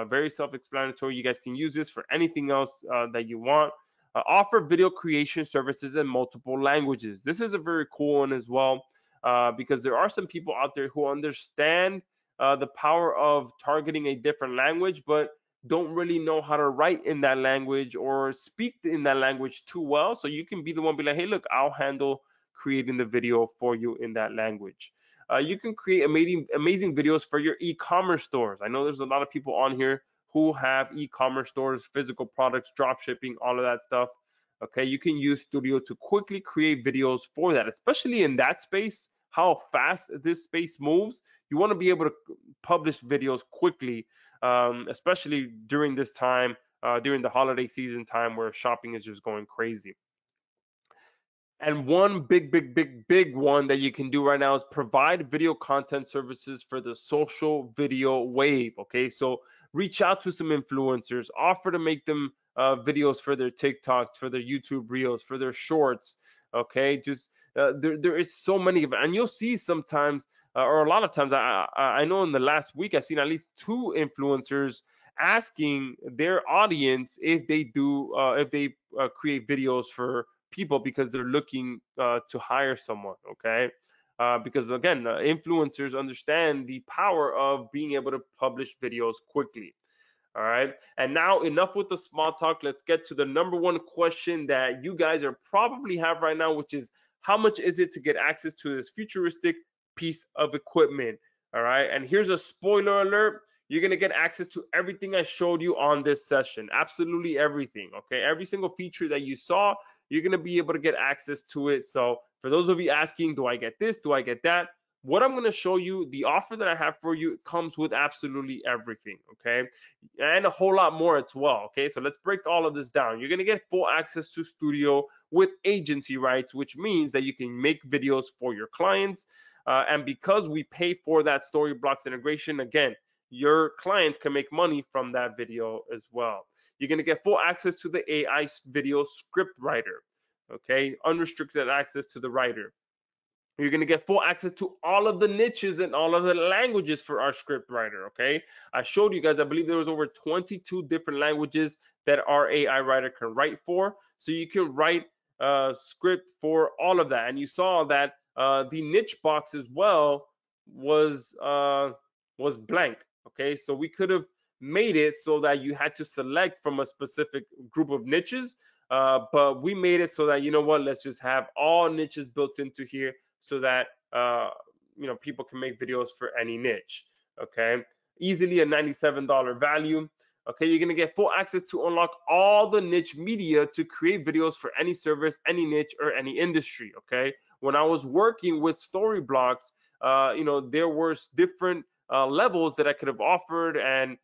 very self-explanatory. You guys can use this for anything else that you want. Offer video creation services in multiple languages. This is a very cool one as well because there are some people out there who understand the power of targeting a different language, but don't really know how to write in that language or speak in that language too well. So you can be the one be like, hey, look, I'll handle creating the video for you in that language. You can create amazing videos for your e-commerce stores. I know there's a lot of people on here who have e-commerce stores, physical products, drop shipping, all of that stuff. Okay, you can use Stoodaio to quickly create videos for that, especially in that space, how fast this space moves. You want to be able to publish videos quickly, especially during this time, during the holiday season time where shopping is just going crazy. And one big one that you can do right now is provide video content services for the social video wave. Okay, so reach out to some influencers, offer to make them videos for their TikToks, for their YouTube reels, for their shorts. Okay, just there is so many of it, and you'll see sometimes, or a lot of times, I know in the last week I've seen at least 2 influencers asking their audience if they do create videos for people because they're looking to hire someone. Okay, because again, influencers understand the power of being able to publish videos quickly. All right, and now enough with the small talk. Let's get to the number one question that you guys are probably have right now, which is how much is it to get access to this futuristic piece of equipment? All right, and here's a spoiler alert. You're going to get access to everything I showed you on this session. Absolutely everything. Okay, every single feature that you saw, you're going to be able to get access to it. So for those of you asking, do I get this? Do I get that? What I'm going to show you, the offer that I have for you comes with absolutely everything. Okay, and a whole lot more as well. Okay, so let's break all of this down. You're going to get full access to Stoodaio with agency rights, which means that you can make videos for your clients. And because we pay for that Storyblocks integration, again, your clients can make money from that video as well. You're going to get full access to the AI video script writer. Okay, unrestricted access to the writer. You're going to get full access to all of the niches and all of the languages for our script writer. Okay, I showed you guys, I believe there was over 22 different languages that our AI writer can write for. So you can write script for all of that. And you saw that the niche box as well was blank. Okay, so we could have made it so that you had to select from a specific group of niches, but we made it so that, you know what, let's just have all niches built into here so that people can make videos for any niche. Okay, easily a $97 value. Okay, you're gonna get full access to unlock all the niche media to create videos for any service, any niche, or any industry. Okay, when I was working with Storyblocks, there were different levels that I could have offered and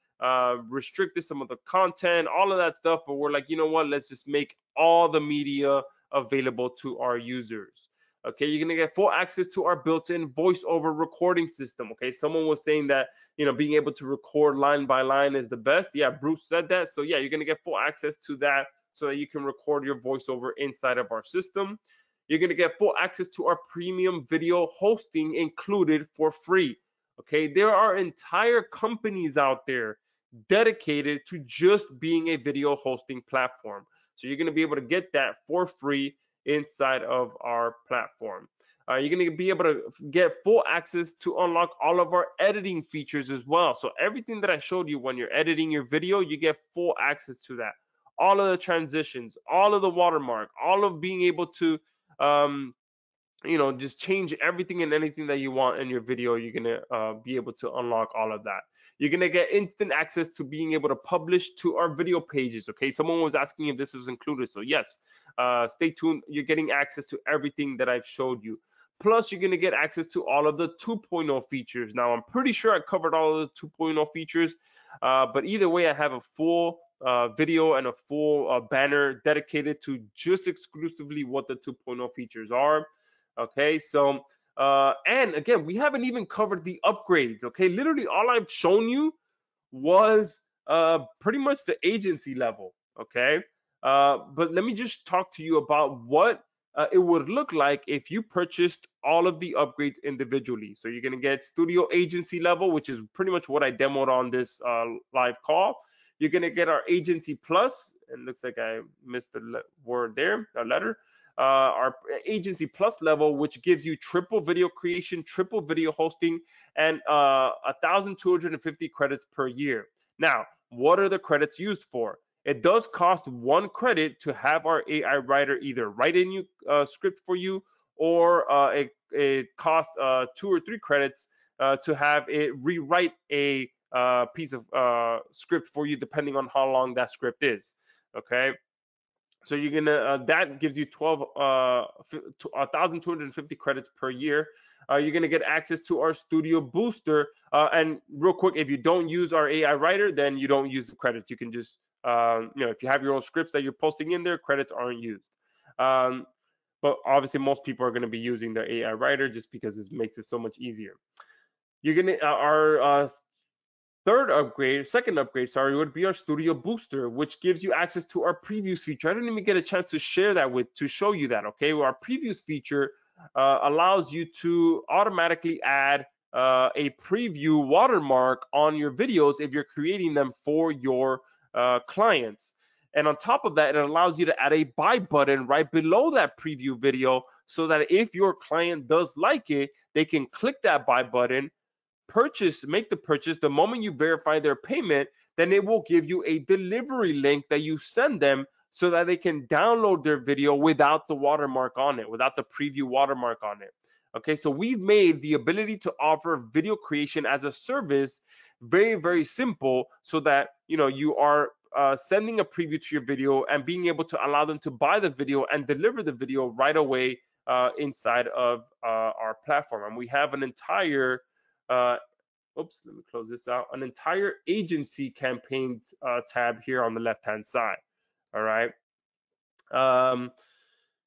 restricted some of the content, all of that stuff. But we're like, you know what? Let's just make all the media available to our users. Okay, you're gonna get full access to our built-in voiceover recording system. Okay, someone was saying that being able to record line by line is the best. Yeah, Bruce said that. So yeah, you're gonna get full access to that so that you can record your voiceover inside of our system. You're going to get full access to our premium video hosting included for free. Okay, there are entire companies out there dedicated to just being a video hosting platform. So you're going to be able to get that for free inside of our platform. You're going to be able to get full access to unlock all of our editing features as well. So everything that I showed you when you're editing your video, you get full access to that. All of the transitions, all of the watermark, all of being able to um, just change everything and anything that you want in your video. You're gonna be able to unlock all of that. You're gonna get instant access to being able to publish to our video pages. Okay, someone was asking if this was included, so yes, stay tuned. You're getting access to everything that I've showed you. Plus, you're gonna get access to all of the 2.0 features. Now, I'm pretty sure I covered all of the 2.0 features, but either way, I have a full video and a full banner dedicated to just exclusively what the 2.0 features are. Okay, so and again, we haven't even covered the upgrades. Okay, literally all I've shown you was pretty much the agency level. Okay, but let me just talk to you about what it would look like if you purchased all of the upgrades individually. So you're gonna get Stoodaio Agency level, which is pretty much what I demoed on this live call. You're gonna get our Agency Plus. It looks like I missed the word there, a letter. Our Agency Plus level, which gives you triple video creation, triple video hosting, and 1,250 credits per year. Now, what are the credits used for? It does cost 1 credit to have our AI writer either write a new script for you, or it costs 2 or 3 credits to have it rewrite a piece of script for you, depending on how long that script is. Okay. So you're gonna that gives you 1,250 credits per year. You're gonna get access to our Studio Booster. And real quick, if you don't use our AI writer, then you don't use the credits. You can just if you have your own scripts that you're posting in there, credits aren't used. But obviously, most people are gonna be using their AI writer just because it makes it so much easier. You're gonna our second upgrade, sorry, would be our Studio Booster, which gives you access to our previews feature. I didn't even get a chance to share that to show you that, okay? Well, our previews feature allows you to automatically add a preview watermark on your videos if you're creating them for your clients. And on top of that, it allows you to add a buy button right below that preview video so that if your client does like it, they can click that buy button, make the purchase. The moment you verify their payment, then it will give you a delivery link that you send them so that they can download their video without the watermark on it, without the preview watermark on it. Okay, so we've made the ability to offer video creation as a service very, very simple, so that you are sending a preview to your video and being able to allow them to buy the video and deliver the video right away inside of our platform. And we have an entire let me close this out. An entire agency campaigns tab here on the left-hand side. All right.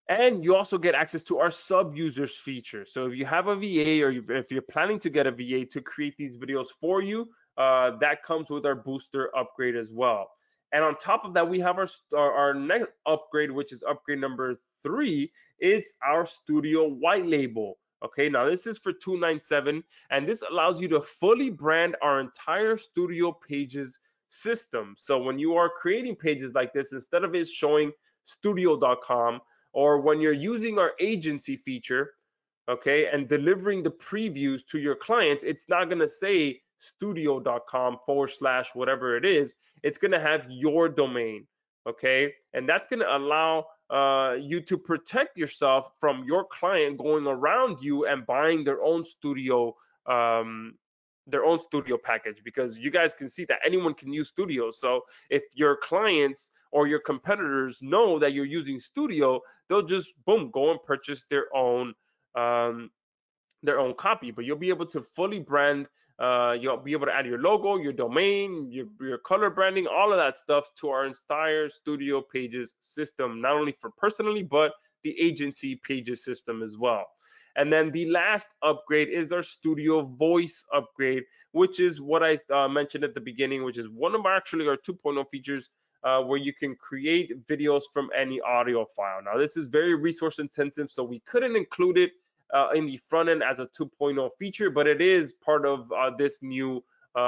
And you also get access to our sub-users feature. So if you have a VA, or if you're planning to get a VA to create these videos for you, that comes with our booster upgrade as well. And on top of that, we have our next upgrade, which is upgrade number 3. It's our Studio Whitelabel. Okay, now this is for $297, and this allows you to fully brand our entire Studio Pages system. So when you are creating pages like this, instead of it showing studio.com, or when you're using our agency feature, okay, and delivering the previews to your clients, it's not going to say studio.com / whatever it is. It's going to have your domain, okay, and that's going to allow you to protect yourself from your client going around you and buying their own studio package, because you guys can see that anyone can use Studio. So if your clients or your competitors know that you're using Studio, they'll just boom go and purchase their own copy. But you'll be able to fully brand. You'll be able to add your logo, your domain, your color branding, all of that stuff to our entire Studio Pages system, not only for personally, but the agency Pages system as well. And then the last upgrade is our Studio Voice upgrade, which is what I mentioned at the beginning, which is one of our 2.0 features where you can create videos from any audio file. Now, this is very resource intensive, so we couldn't include it in the front end as a 2.0 feature, but it is part of this new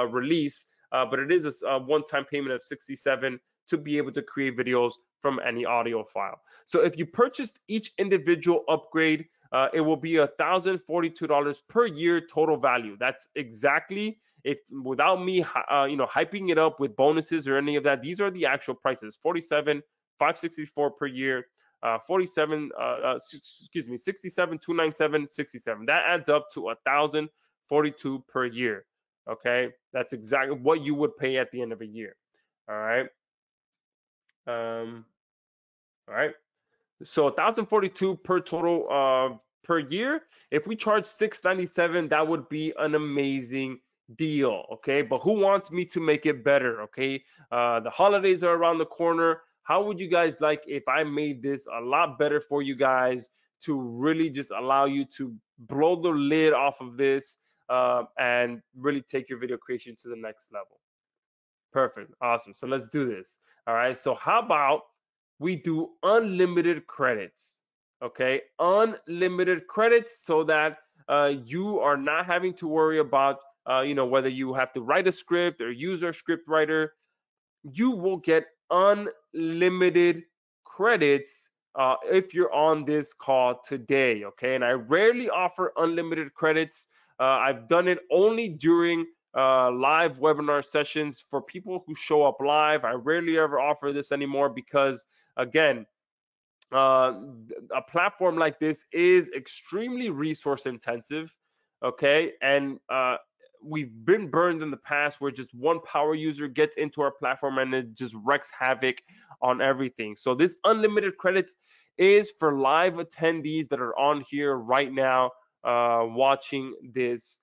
release. But it is a one-time payment of 67 to be able to create videos from any audio file. So if you purchased each individual upgrade, it will be $1,042 per year total value. That's exactly, if without me hyping it up with bonuses or any of that, these are the actual prices: 47,564 per year, 67,297, 67. That adds up to 1,042 per year. Okay, that's exactly what you would pay at the end of a year. All right. All right. So 1,042 per total per year. If we charge 697, that would be an amazing deal. Okay, but who wants me to make it better? Okay, the holidays are around the corner. How would you guys like if I made this a lot better for you guys to really just allow you to blow the lid off of this and really take your video creation to the next level? Perfect. Awesome. So let's do this. All right. So how about we do unlimited credits? Okay. Unlimited credits so that you are not having to worry about, whether you have to write a script or use our script writer. You will get unlimited credits if you're on this call today. Okay. And I rarely offer unlimited credits. I've done it only during live webinar sessions for people who show up live. I rarely ever offer this anymore because, again, a platform like this is extremely resource intensive. Okay. And we've been burned in the past where just one power user gets into our platform and it just wreaks havoc on everything. So this unlimited credits is for live attendees that are on here right now watching this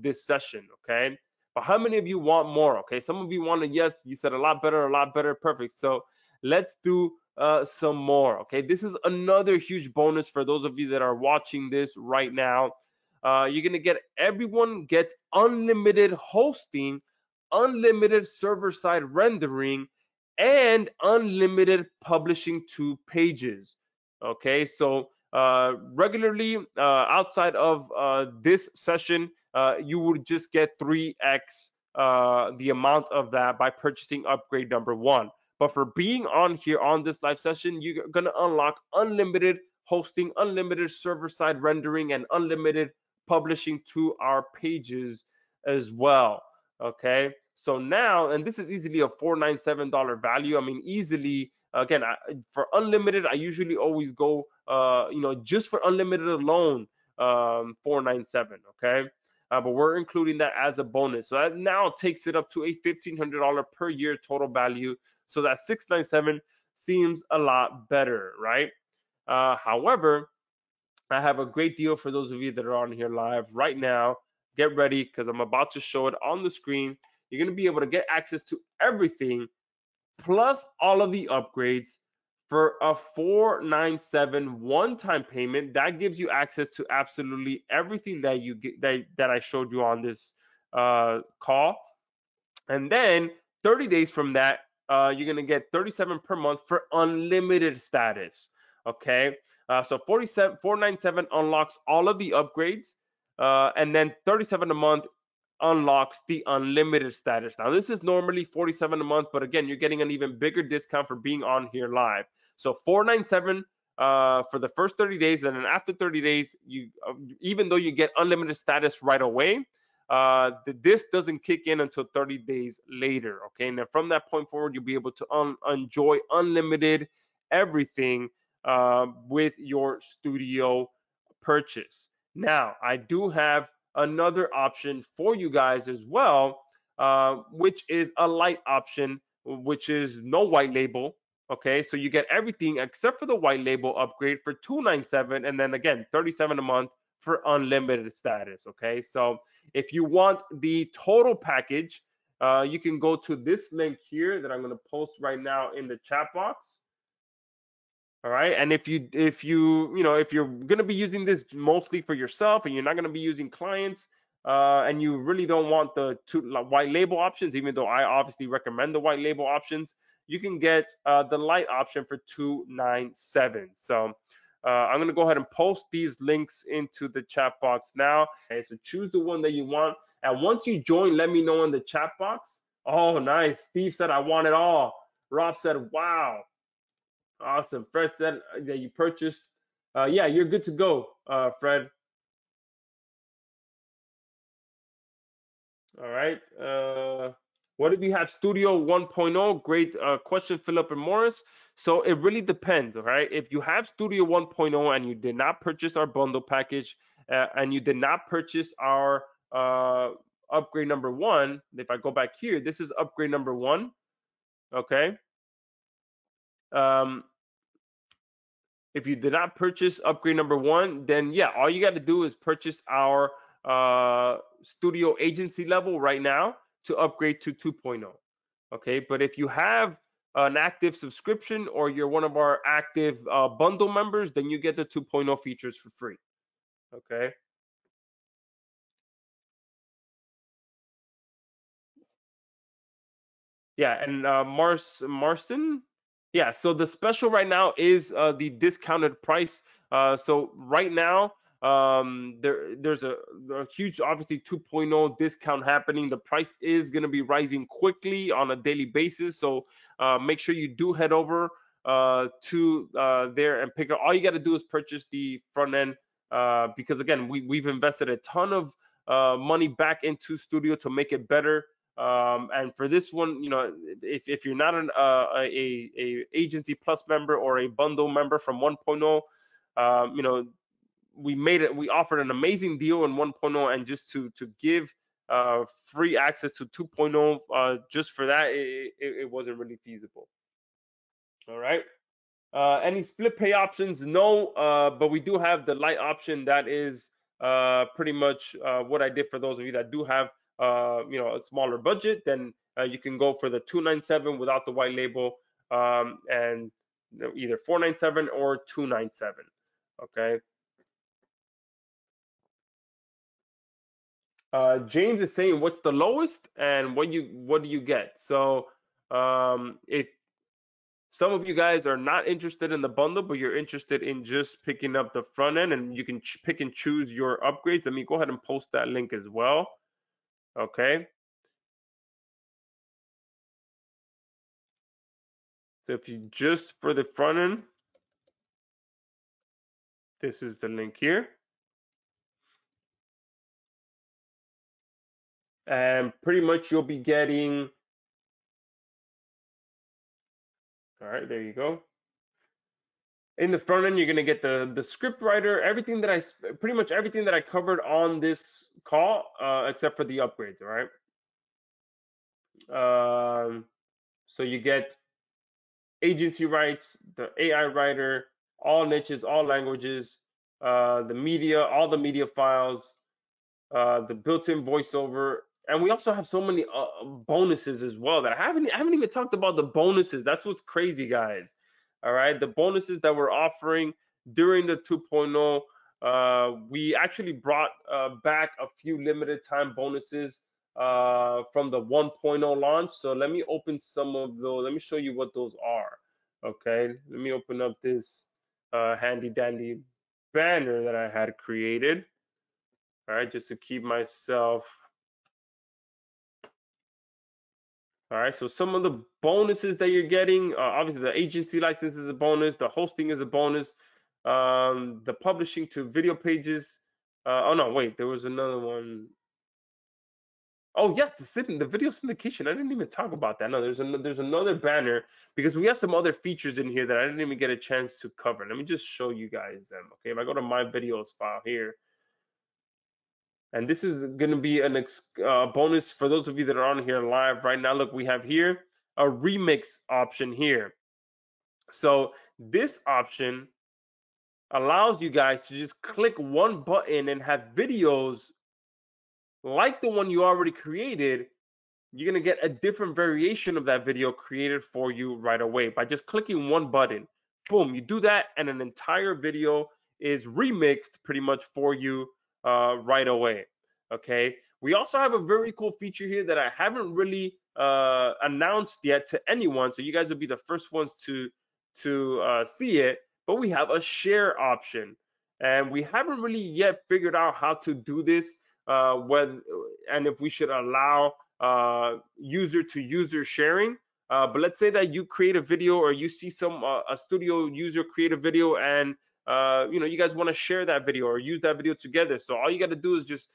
this session. Okay. But how many of you want more? Okay. Some of you want to, yes, you said a lot better, perfect. So let's do some more. Okay. This is another huge bonus for those of you that are watching this right now. You're gonna get, everyone gets unlimited hosting, unlimited server-side rendering, and unlimited publishing to pages. Okay, so regularly outside of this session, you would just get 3x the amount of that by purchasing upgrade number 1. But for being on here on this live session, you're gonna unlock unlimited hosting, unlimited server-side rendering, and unlimited publishing to our pages as well. Okay, so now, and this is easily a $497 value. I mean, easily, again, for unlimited, I usually always go, just for unlimited alone, $497. Okay, but we're including that as a bonus. So that now takes it up to a $1,500 per year total value. So that $697 seems a lot better, right? However, I have a great deal for those of you that are on here live right now. Get ready because I'm about to show it on the screen. You're going to be able to get access to everything plus all of the upgrades for a $497 one-time payment. That gives you access to absolutely everything that you get, that I showed you on this call. And then 30 days from that, you're going to get $37 per month for unlimited status. Okay, so $497 unlocks all of the upgrades, and then $37 a month unlocks the unlimited status. Now this is normally $47 a month, but again, you're getting an even bigger discount for being on here live. So $497 for the first 30 days, and then after 30 days, you even though you get unlimited status right away, this doesn't kick in until 30 days later. Okay, and then from that point forward, you'll be able to enjoy unlimited everything with your studio purchase. Now, I do have another option for you guys as well, which is a Lite option, which is no white label. Okay, so you get everything except for the white label upgrade for $297, and then again $37 a month for unlimited status. Okay, so if you want the total package, you can go to this link here that I'm going to post right now in the chat box. All right, and if you're going to be using this mostly for yourself and you're not going to be using clients, and you really don't want the white label options, even though I obviously recommend the white label options, you can get the Lite option for $297. So I'm gonna go ahead and post these links into the chat box now. Okay, so choose the one that you want, and once you join, let me know in the chat box. Oh, nice. Steve said I want it all. Rob said, wow. Awesome. Fred said that you purchased. Yeah, you're good to go, Fred. All right. What if you have Studio 1.0? Great question, Philip and Morris. So it really depends. All right. If you have Studio 1.0 and you did not purchase our bundle package and you did not purchase our upgrade number one, if I go back here, this is upgrade number one. Okay. Um, if you did not purchase upgrade number one, then yeah, all you got to do is purchase our Studio Agency level right now to upgrade to 2.0. Okay, but if you have an active subscription or you're one of our active bundle members, then you get the 2.0 features for free. Okay. Yeah, and Marston. Yeah, so the special right now is the discounted price. So right now, there's a huge, obviously 2.0 discount happening. The price is going to be rising quickly on a daily basis. So make sure you do head over to there and pick up. All you got to do is purchase the front end because again, we've invested a ton of money back into Studio to make it better. And for this one, you know, if you're not a agency plus member or a bundle member from 1.0, you know, we offered an amazing deal in 1.0, and just to give free access to 2.0 just for that, it wasn't really feasible. All right. Any split pay options? No, but we do have the Lite option. That is pretty much what I did for those of you that do have, you know, a smaller budget. Then you can go for the 297 without the white label, and you know, either 497 or 297. Okay. James is saying, what's the lowest and what do you get? So if some of you guys are not interested in the bundle, but you're interested in just picking up the front end, and you can pick and choose your upgrades. Let me go ahead and post that link as well. Okay. So if you just for the front end, this is the link here. And pretty much you'll be getting, all right, there you go. In the front end, you're gonna get the script writer, everything that pretty much everything that I covered on this call, except for the upgrades. All right. So you get agency rights, the AI writer, all niches, all languages, the media, all the media files, the built-in voiceover, and we also have so many bonuses as well that I haven't even talked about the bonuses. That's what's crazy, guys. All right, the bonuses that we're offering during the 2.0. We actually brought back a few limited time bonuses from the 1.0 launch. So let me open some of those. Let me show you what those are. Okay, let me open up this handy dandy banner that I had created. All right, just to keep myself. All right, so some of the bonuses that you're getting, obviously the agency license is a bonus, the hosting is a bonus, the publishing to video pages. Oh no, wait, there was another one. Oh yes, the video syndication. I didn't even talk about that. No, there's another banner because we have some other features in here that I didn't even get a chance to cover. Let me just show you guys them. Okay, if I go to my videos file here, and this is going to be an bonus for those of you that are on here live right now. Look, we have here a remix option here. So this option allows you guys to just click one button and have videos like the one you already created. You're going to get a different variation of that video created for you right away by just clicking one button. Boom, you do that and an entire video is remixed pretty much for you right away. Okay, We also have a very cool feature here that I haven't really announced yet to anyone, so you guys will be the first ones to see it. But we have a share option, and we haven't really yet figured out how to do this, and if we should allow user to user sharing. But let's say that you create a video, or you see some a studio user create a video, and you guys want to share that video or use that video together. So all you got to do is just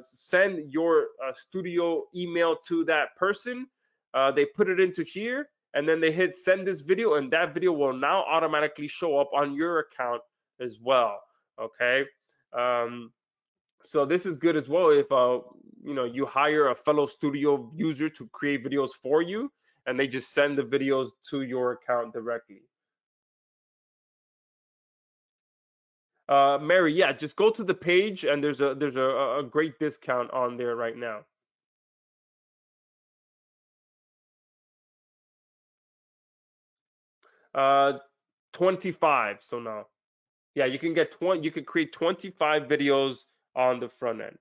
send your studio email to that person. They put it into here, and then they hit send this video, and that video will now automatically show up on your account as well. Okay. So this is good as well if you hire a fellow studio user to create videos for you, and they just send the videos to your account directly. Mary, yeah, just go to the page, and there's a great discount on there right now. Uh, 25. So now, yeah, you can get 20. You can create 25 videos on the front end.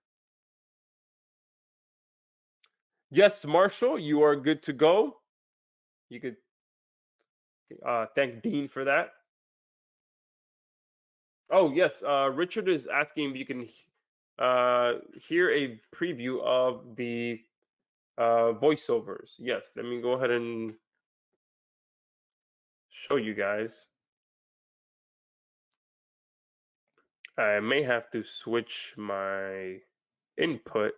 Yes, Marshall, you are good to go. You could thank Dean for that. Oh yes, Richard is asking if you can hear a preview of the voiceovers. Yes, let me go ahead and show you guys. I may have to switch my input.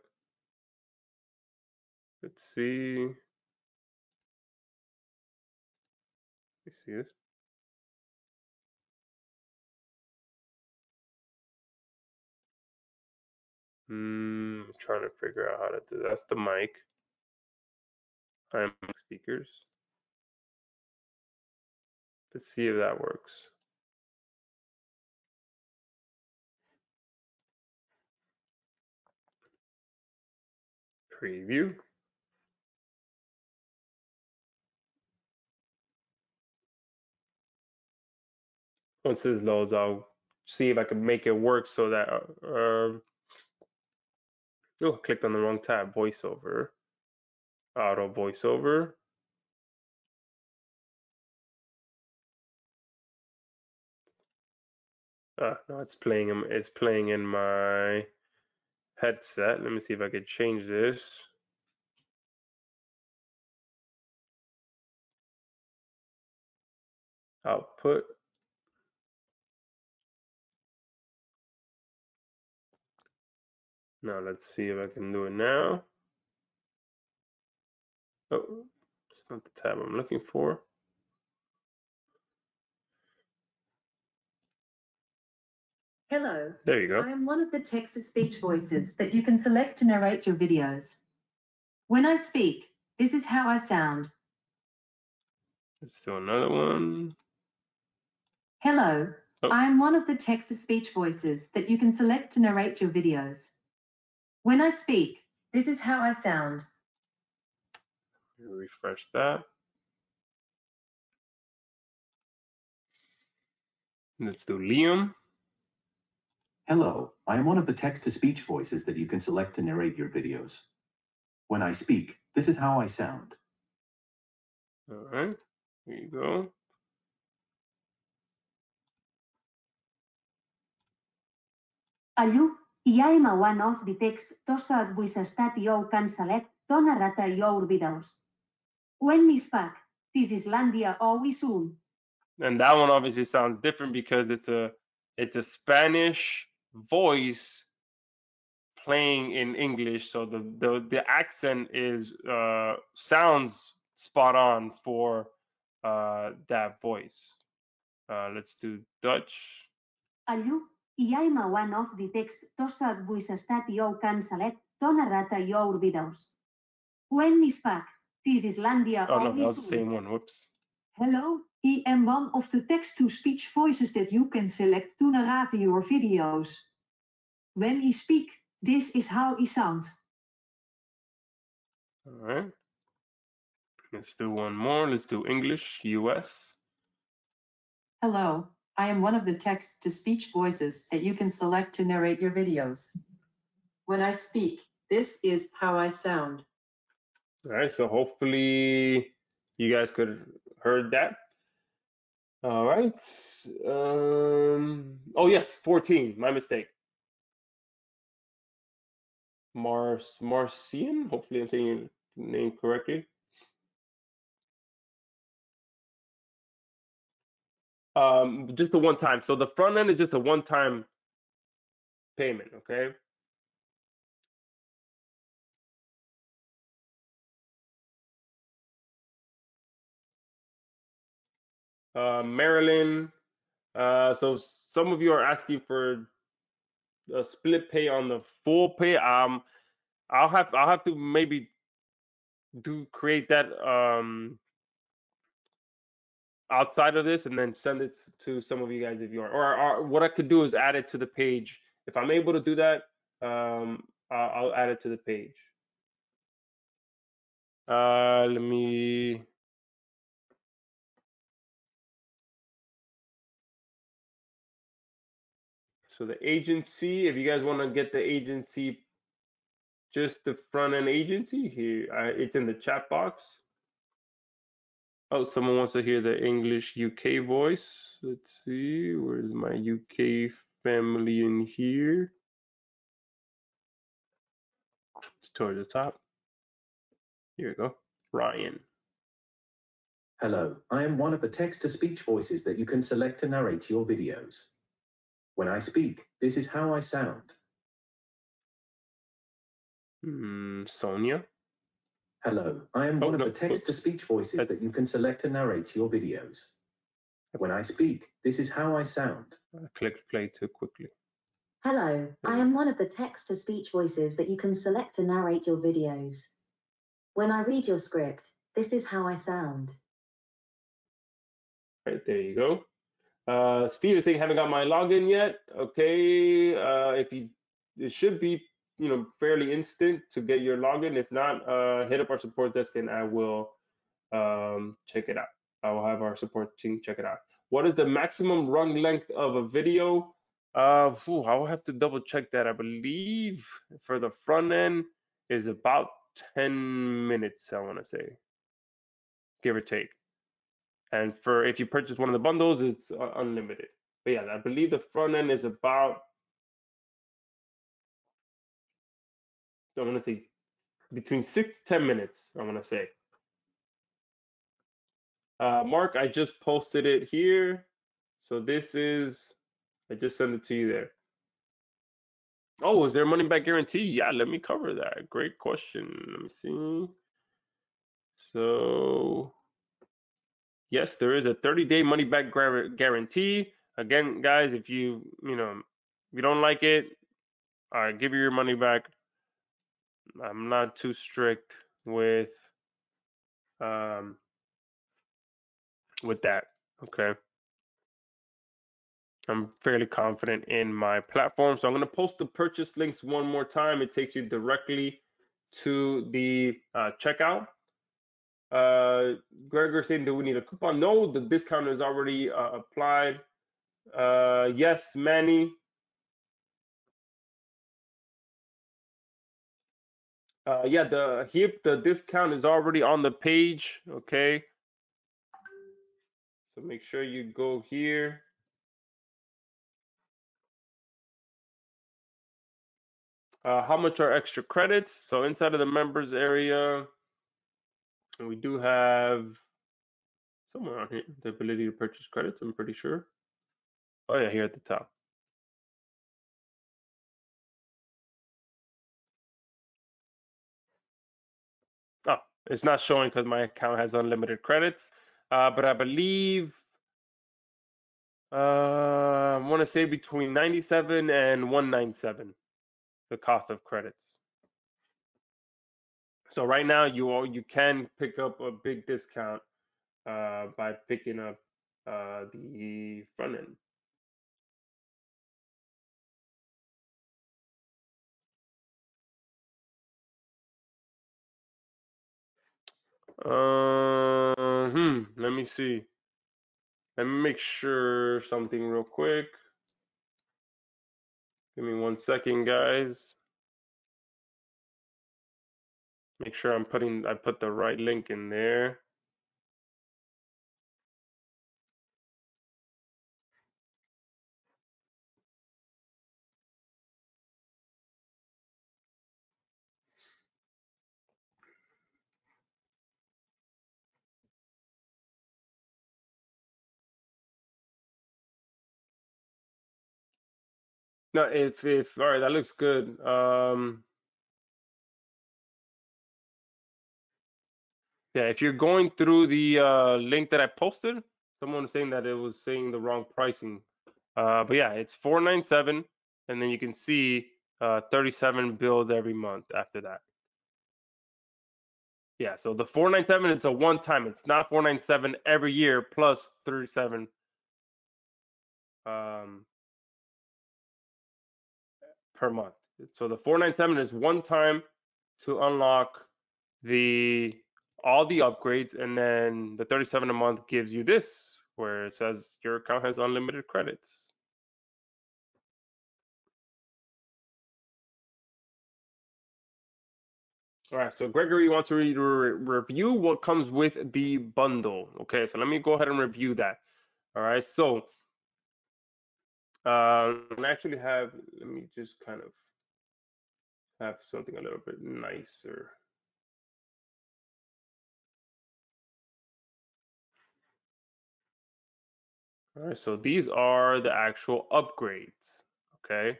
Let's see. Let me see this. Trying to figure out how to do that. That's the mic. I'm speakers. Let's see if that works. Preview. Once this loads, I'll see if I can make it work so that oh, clicked on the wrong tab. Voiceover. Auto voiceover. No, it's playing in my headset. Let me see if I could change this. Output. Now let's see if I can do it now. Oh, it's not the tab I'm looking for. Hello. There you go. I am one of the text-to-speech voices that you can select to narrate your videos. When I speak, this is how I sound. Let's do another one. Hello. Oh. I am one of the text-to-speech voices that you can select to narrate your videos. When I speak, this is how I sound. Refresh that. Let's do Liam. Hello, I am one of the text-to-speech voices that you can select to narrate your videos. When I speak, this is how I sound. All right, here you go. Allú, I am one of the text-to-speech voices that you can select to narrate your videos. When I speak, this is Landia or soon. And that one obviously sounds different because it's a Spanish voice playing in English, so the accent is sounds spot on for that voice. Let's do Dutch. Allú, I am one of the text-to-speech voices that you can select to narrate your videos. When I speak, this is Landia Oh no, or that was the soon. same one. Whoops. Hello, I am one of the text-to-speech voices that you can select to narrate your videos. When I speak, this is how I sound. All right. Let's do one more. Let's do English, US. Hello, I am one of the text-to-speech voices that you can select to narrate your videos. When I speak, This is how I sound. All right, so hopefully you guys could heard that. All right. Oh yes, 14. My mistake. Marcian. Hopefully I'm saying your name correctly. Just a one time. So the front end is just a one-time payment, okay? Maryland. So some of you are asking for a split pay on the full pay. I'll have to maybe create that outside of this and then send it to some of you guys if you are. Or what I could do is add it to the page. If I'm able to do that, I'll add it to the page. Let me. So the agency, if you guys want to get the agency, just the front end agency here, it's in the chat box. Oh, someone wants to hear the English UK voice. Let's see, where's my UK family in here? It's towards the top. Here we go. Ryan. Hello, I am one of the text-to-speech voices that you can select to narrate your videos. When I speak, this is how I sound. Sonia. Hello, I am one of No, the text-to-speech voices that you can select to narrate your videos. When I speak, this is how I sound. I clicked play too quickly. Hello, I am one of the text-to-speech voices that you can select to narrate your videos. When I read your script, this is how I sound. Right, there you go. Steve is saying haven't got my login yet. Okay, it should be, fairly instant to get your login. If not, hit up our support desk and I will check it out. I will have our support team check it out. What is the maximum run length of a video? I will have to double check that. I believe for the front end is about 10 minutes, I want to say, give or take. And for if you purchase one of the bundles, it's unlimited. But yeah, I believe the front end is about, I want to say between 6 to 10 minutes, I want to say. Mark, I just posted it here. So this is, I just sent it to you there. Oh, is there a money back guarantee? Yeah, let me cover that. Great question. Let me see. So, yes, there is a 30-day money back guarantee. Again, guys, if you don't like it, I give you your money back. I'm not too strict with that. Okay. I'm fairly confident in my platform. So I'm going to post the purchase links one more time. It takes you directly to the checkout. Gregor saying, do we need a coupon? No, the discount is already applied. Yes, Manny. Yeah, the discount is already on the page. Okay. So make sure you go here. How much are extra credits? So inside of the members area, we do have somewhere on here the ability to purchase credits, I'm pretty sure. Oh yeah, here at the top. Oh, it's not showing because my account has unlimited credits. But I believe I want to say between 97 and 197, the cost of credits. So right now you can pick up a big discount by picking up the front end. Let me see. Let me make sure something real quick. Give me 1 second, guys. Make sure I put the right link in there. No, if all right, that looks good. Yeah, if you're going through the link that I posted, someone was saying that it was saying the wrong pricing. But yeah, it's 497, and then you can see 37 billed every month after that. Yeah, so the 497 it's a one time. It's not 497 every year plus 37 um, per month. So the 497 is one time to unlock the all the upgrades, and then the 37 a month gives you this, where it says your account has unlimited credits. All right, so Gregory wants to review what comes with the bundle. Okay, so let me go ahead and review that. All right, so I actually have, let me just kind of have something a little bit nicer. All right, so these are the actual upgrades. Okay,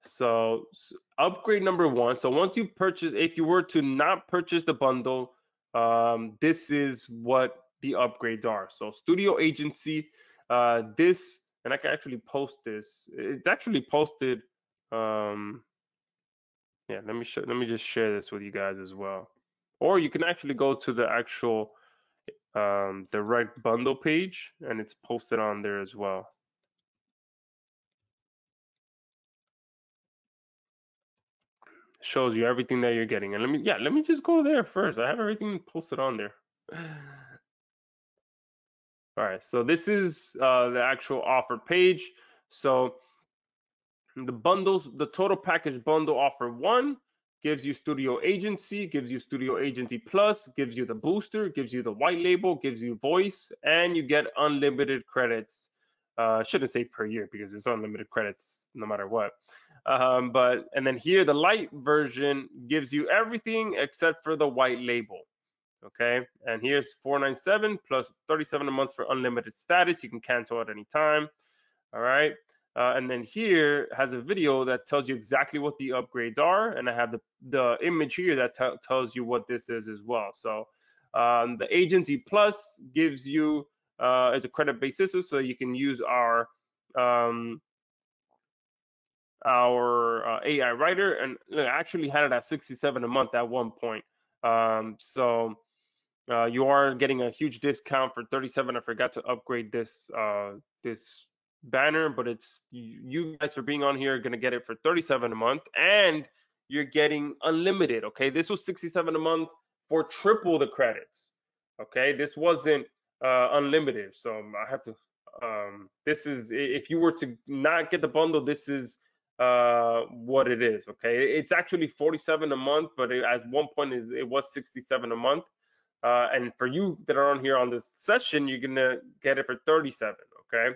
so upgrade number one. So once you purchase, if you were to not purchase the bundle, this is what the upgrades are. So Stoodaio Agency, this, and I can actually post this. It's actually posted. Yeah, let me just share this with you guys as well. Or you can actually go to the actual direct bundle page, and it's posted on there as well. Shows you everything that you're getting. And let me just go there first. I have everything posted on there. All right, so this is the actual offer page. So the bundles, the total package bundle offer one gives you Stoodaio Agency, gives you Stoodaio Agency Plus, gives you the booster, gives you the white label, gives you voice, and you get unlimited credits. Shouldn't say per year because it's unlimited credits no matter what. But and then here the light version gives you everything except for the white label. Okay, and here's 497 plus 37 a month for unlimited status. You can cancel at any time. All right. And then here has a video that tells you exactly what the upgrades are, and I have the image here that tells you what this is as well. So the Agency Plus gives you as a credit-based system, so you can use um, our AI writer, and I actually had it at 67 a month at one point. So you are getting a huge discount for 37. I forgot to upgrade this banner, but it's you guys for being on here are gonna get it for 37 a month, and you're getting unlimited. Okay, this was 67 a month for triple the credits. Okay, this wasn't unlimited, so I have to. This is if you were to not get the bundle, this is what it is. Okay, it's actually 47 a month, but at one point it was 67 a month. And for you that are on here on this session, you're gonna get it for 37. Okay.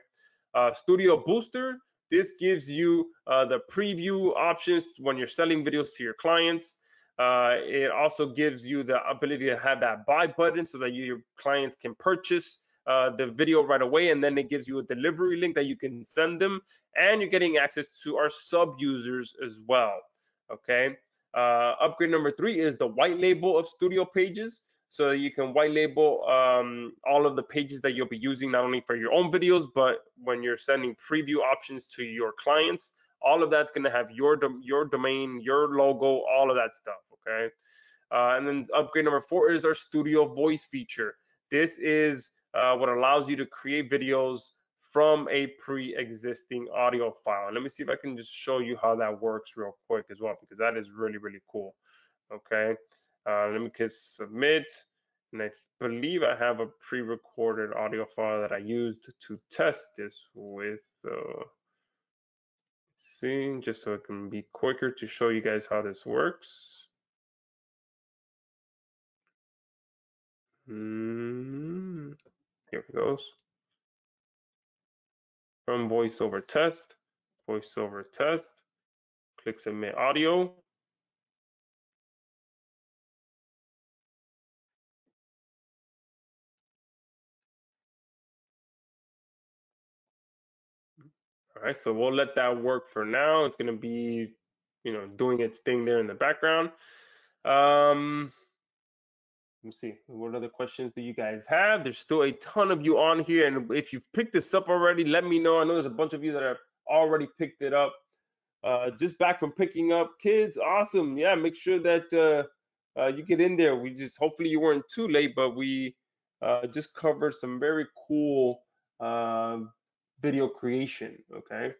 Stoodaio Booster. This gives you the preview options when you're selling videos to your clients. It also gives you the ability to have that buy button so that your clients can purchase the video right away, and then it gives you a delivery link that you can send them, and you're getting access to our sub users as well. Okay. Upgrade number three is the white label of Stoodaio pages. So you can white label all of the pages that you'll be using, not only for your own videos, but when you're sending preview options to your clients. All of that's going to have your domain, your logo, all of that stuff. Okay. And then upgrade number four is our Stoodaio voice feature. This is what allows you to create videos from a pre-existing audio file. Let me see if I can just show you how that works real quick as well, because that is really, really cool. Okay. Let me click submit, and I believe I have a pre-recorded audio file that I used to test this with. See, just so it can be quicker to show you guys how this works. Here it goes. From voiceover test, click submit audio. All right, so we'll let that work for now. It's gonna be, doing its thing there in the background. Let me see. What other questions do you guys have? There's still a ton of you on here, and if you've picked this up already, let me know. I know there's a bunch of you that have already picked it up. Just back from picking up kids, awesome. Yeah, make sure that you get in there. Hopefully you weren't too late, but we just covered some very cool video creation. Okay.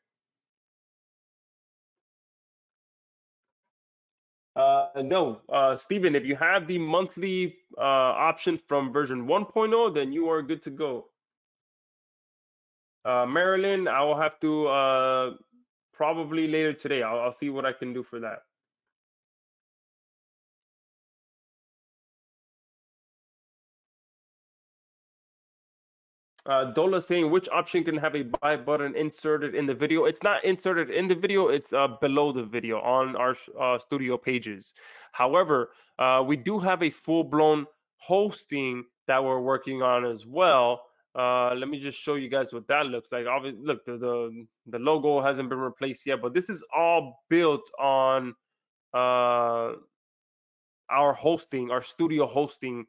No, Stephen, if you have the monthly option from version 1.0, then you are good to go. Marilyn, I will have to probably later today. I'll see what I can do for that. Dola saying, which option can have a buy button inserted in the video? It's not inserted in the video, it's below the video on our studio pages. However, we do have a full-blown hosting that we're working on as well. Let me just show you guys what that looks like. Obviously, look, the logo hasn't been replaced yet, but this is all built on our hosting, our studio hosting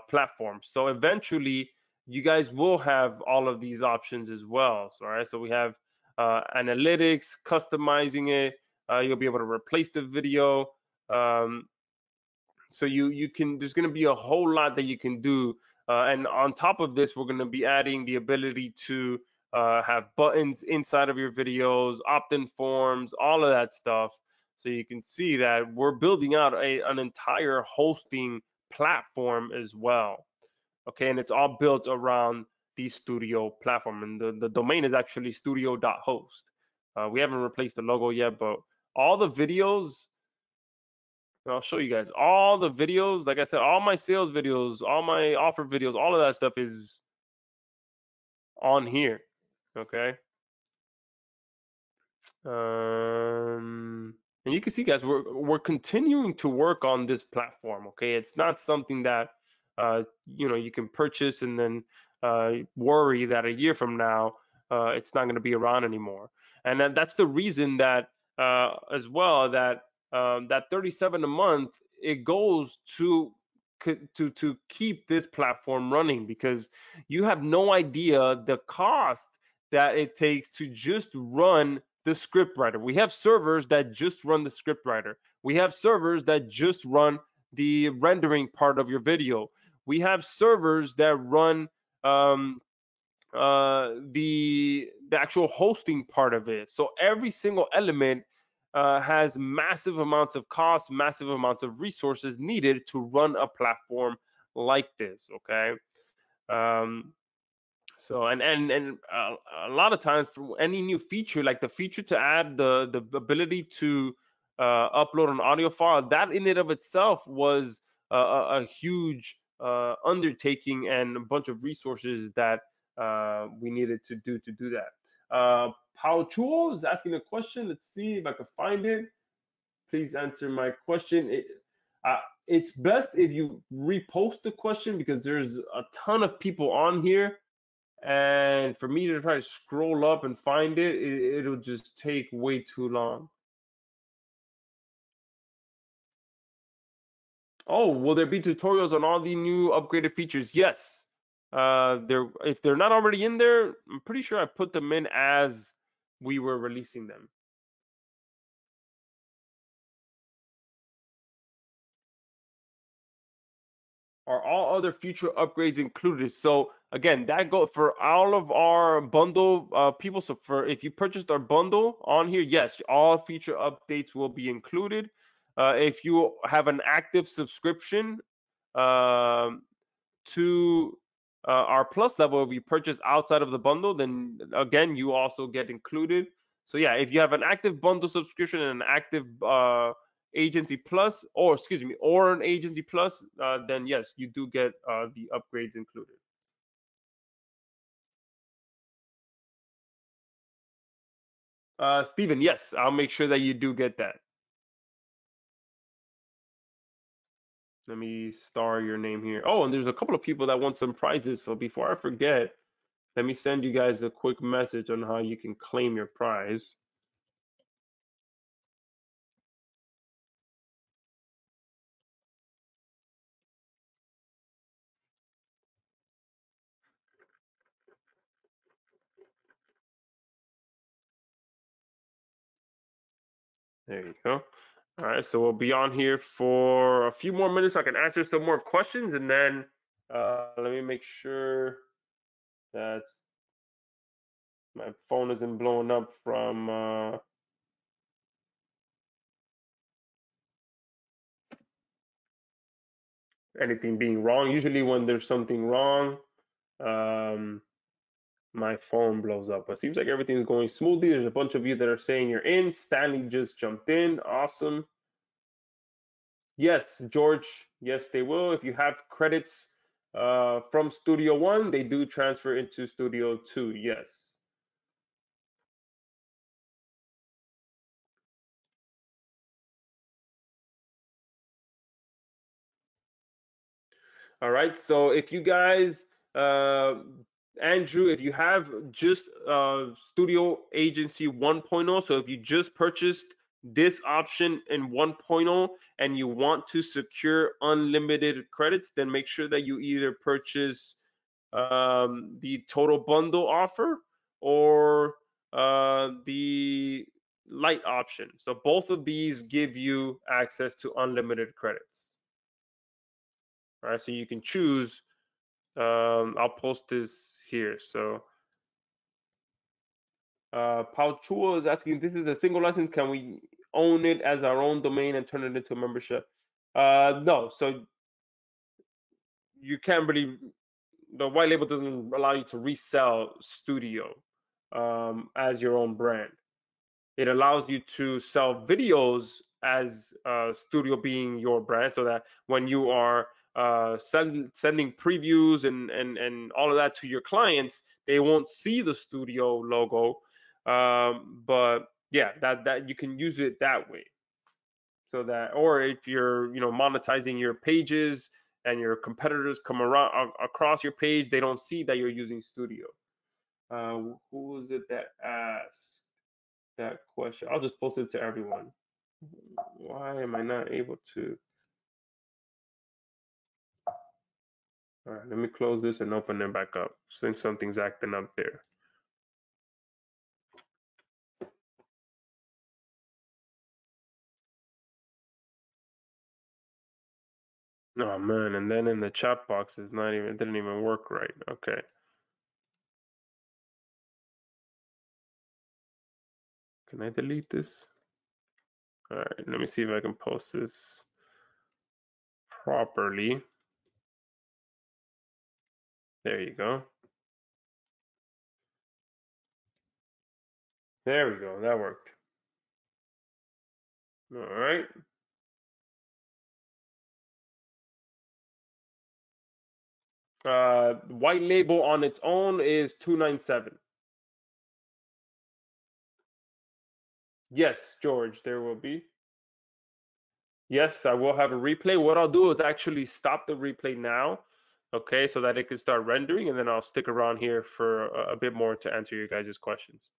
platform. So eventually, you guys will have all of these options as well. So, all right, so we have analytics, customizing it. You'll be able to replace the video. So you can. There's going to be a whole lot that you can do. And on top of this, we're going to be adding the ability to have buttons inside of your videos, opt-in forms, all of that stuff. So you can see that we're building out an entire hosting platform as well. Okay, and it's all built around the studio platform, and the domain is actually studio.host. We haven't replaced the logo yet, but all the videos, I'll show you guys all the videos. Like I said, all my sales videos, all my offer videos, all of that stuff is on here. Okay. And you can see, guys, we're continuing to work on this platform. Okay, it's not something that you can purchase and then worry that a year from now it's not going to be around anymore. And that's the reason that as well that that 37 a month, it goes to keep this platform running, because you have no idea the cost that it takes to just run the scriptwriter. We have servers that just run the scriptwriter. We have servers that just run the rendering part of your video. We have servers that run the actual hosting part of it. So every single element has massive amounts of cost, massive amounts of resources needed to run a platform like this. Okay. So and a lot of times for any new feature, like the feature to add the ability to upload an audio file, that in and of itself was a huge undertaking and a bunch of resources that we needed to do that. Pao Chuo is asking a question. Let's see if I can find it. Please answer my question. It's best if you repost the question, because there's a ton of people on here, and for me to try to scroll up and find it, it'll just take way too long. Oh, will there be tutorials on all the new upgraded features? Yes. If they're not already in there, I'm pretty sure I put them in as we were releasing them. Are all other future upgrades included? So again, that go for all of our bundle people. So if you purchased our bundle on here, yes, all future updates will be included. If you have an active subscription to our plus level, if you purchase outside of the bundle, then again, you also get included. So yeah, if you have an active bundle subscription and an active Agency Plus, or excuse me, or an Agency Plus, then yes, you do get the upgrades included. Steven, yes, I'll make sure that you do get that. Let me star your name here. Oh, and there's a couple of people that want some prizes. So before I forget, let me send you guys a quick message on how you can claim your prize. There you go. All right, so we'll be on here for a few more minutes. So I can answer some more questions, and then let me make sure that my phone isn't blowing up from anything being wrong. Usually when there's something wrong, my phone blows up. But it seems like everything's going smoothly. There's a bunch of you that are saying you're in. Stanley just jumped in. Awesome. Yes, George. Yes, they will. If you have credits from Studio 1, they do transfer into Studio 2. Yes. All right. So if you guys, Andrew, if you have just Studio Agency 1.0, so if you just purchased this option in 1.0 and you want to secure unlimited credits, then make sure that you either purchase the total bundle offer or the Lite option. So both of these give you access to unlimited credits. All right, so you can choose. I'll post this here. So Paul Chua is asking, this is a single license. Can we own it as our own domain and turn it into a membership? No. So you can't really, the white label doesn't allow you to resell Studio as your own brand. It allows you to sell videos as Studio being your brand, so that when you are sending previews and all of that to your clients, they won't see the Studio logo. But yeah, that you can use it that way. So that, or if you're monetizing your pages and your competitors come around across your page, they don't see that you're using Studio. Who was it that asked that question? I'll just post it to everyone. Why am I not able to? All right, let me close this and open it back up since something's acting up there. Oh man, and then in the chat box it didn't even work right. Okay. Can I delete this? All right, let me see if I can post this properly. There you go. There we go. That worked. All right. White label on its own is $297. Yes, George, there will be. Yes, I will have a replay. What I'll do is actually stop the replay now, okay, so that it can start rendering, and then I'll stick around here for a bit more to answer your guys' questions.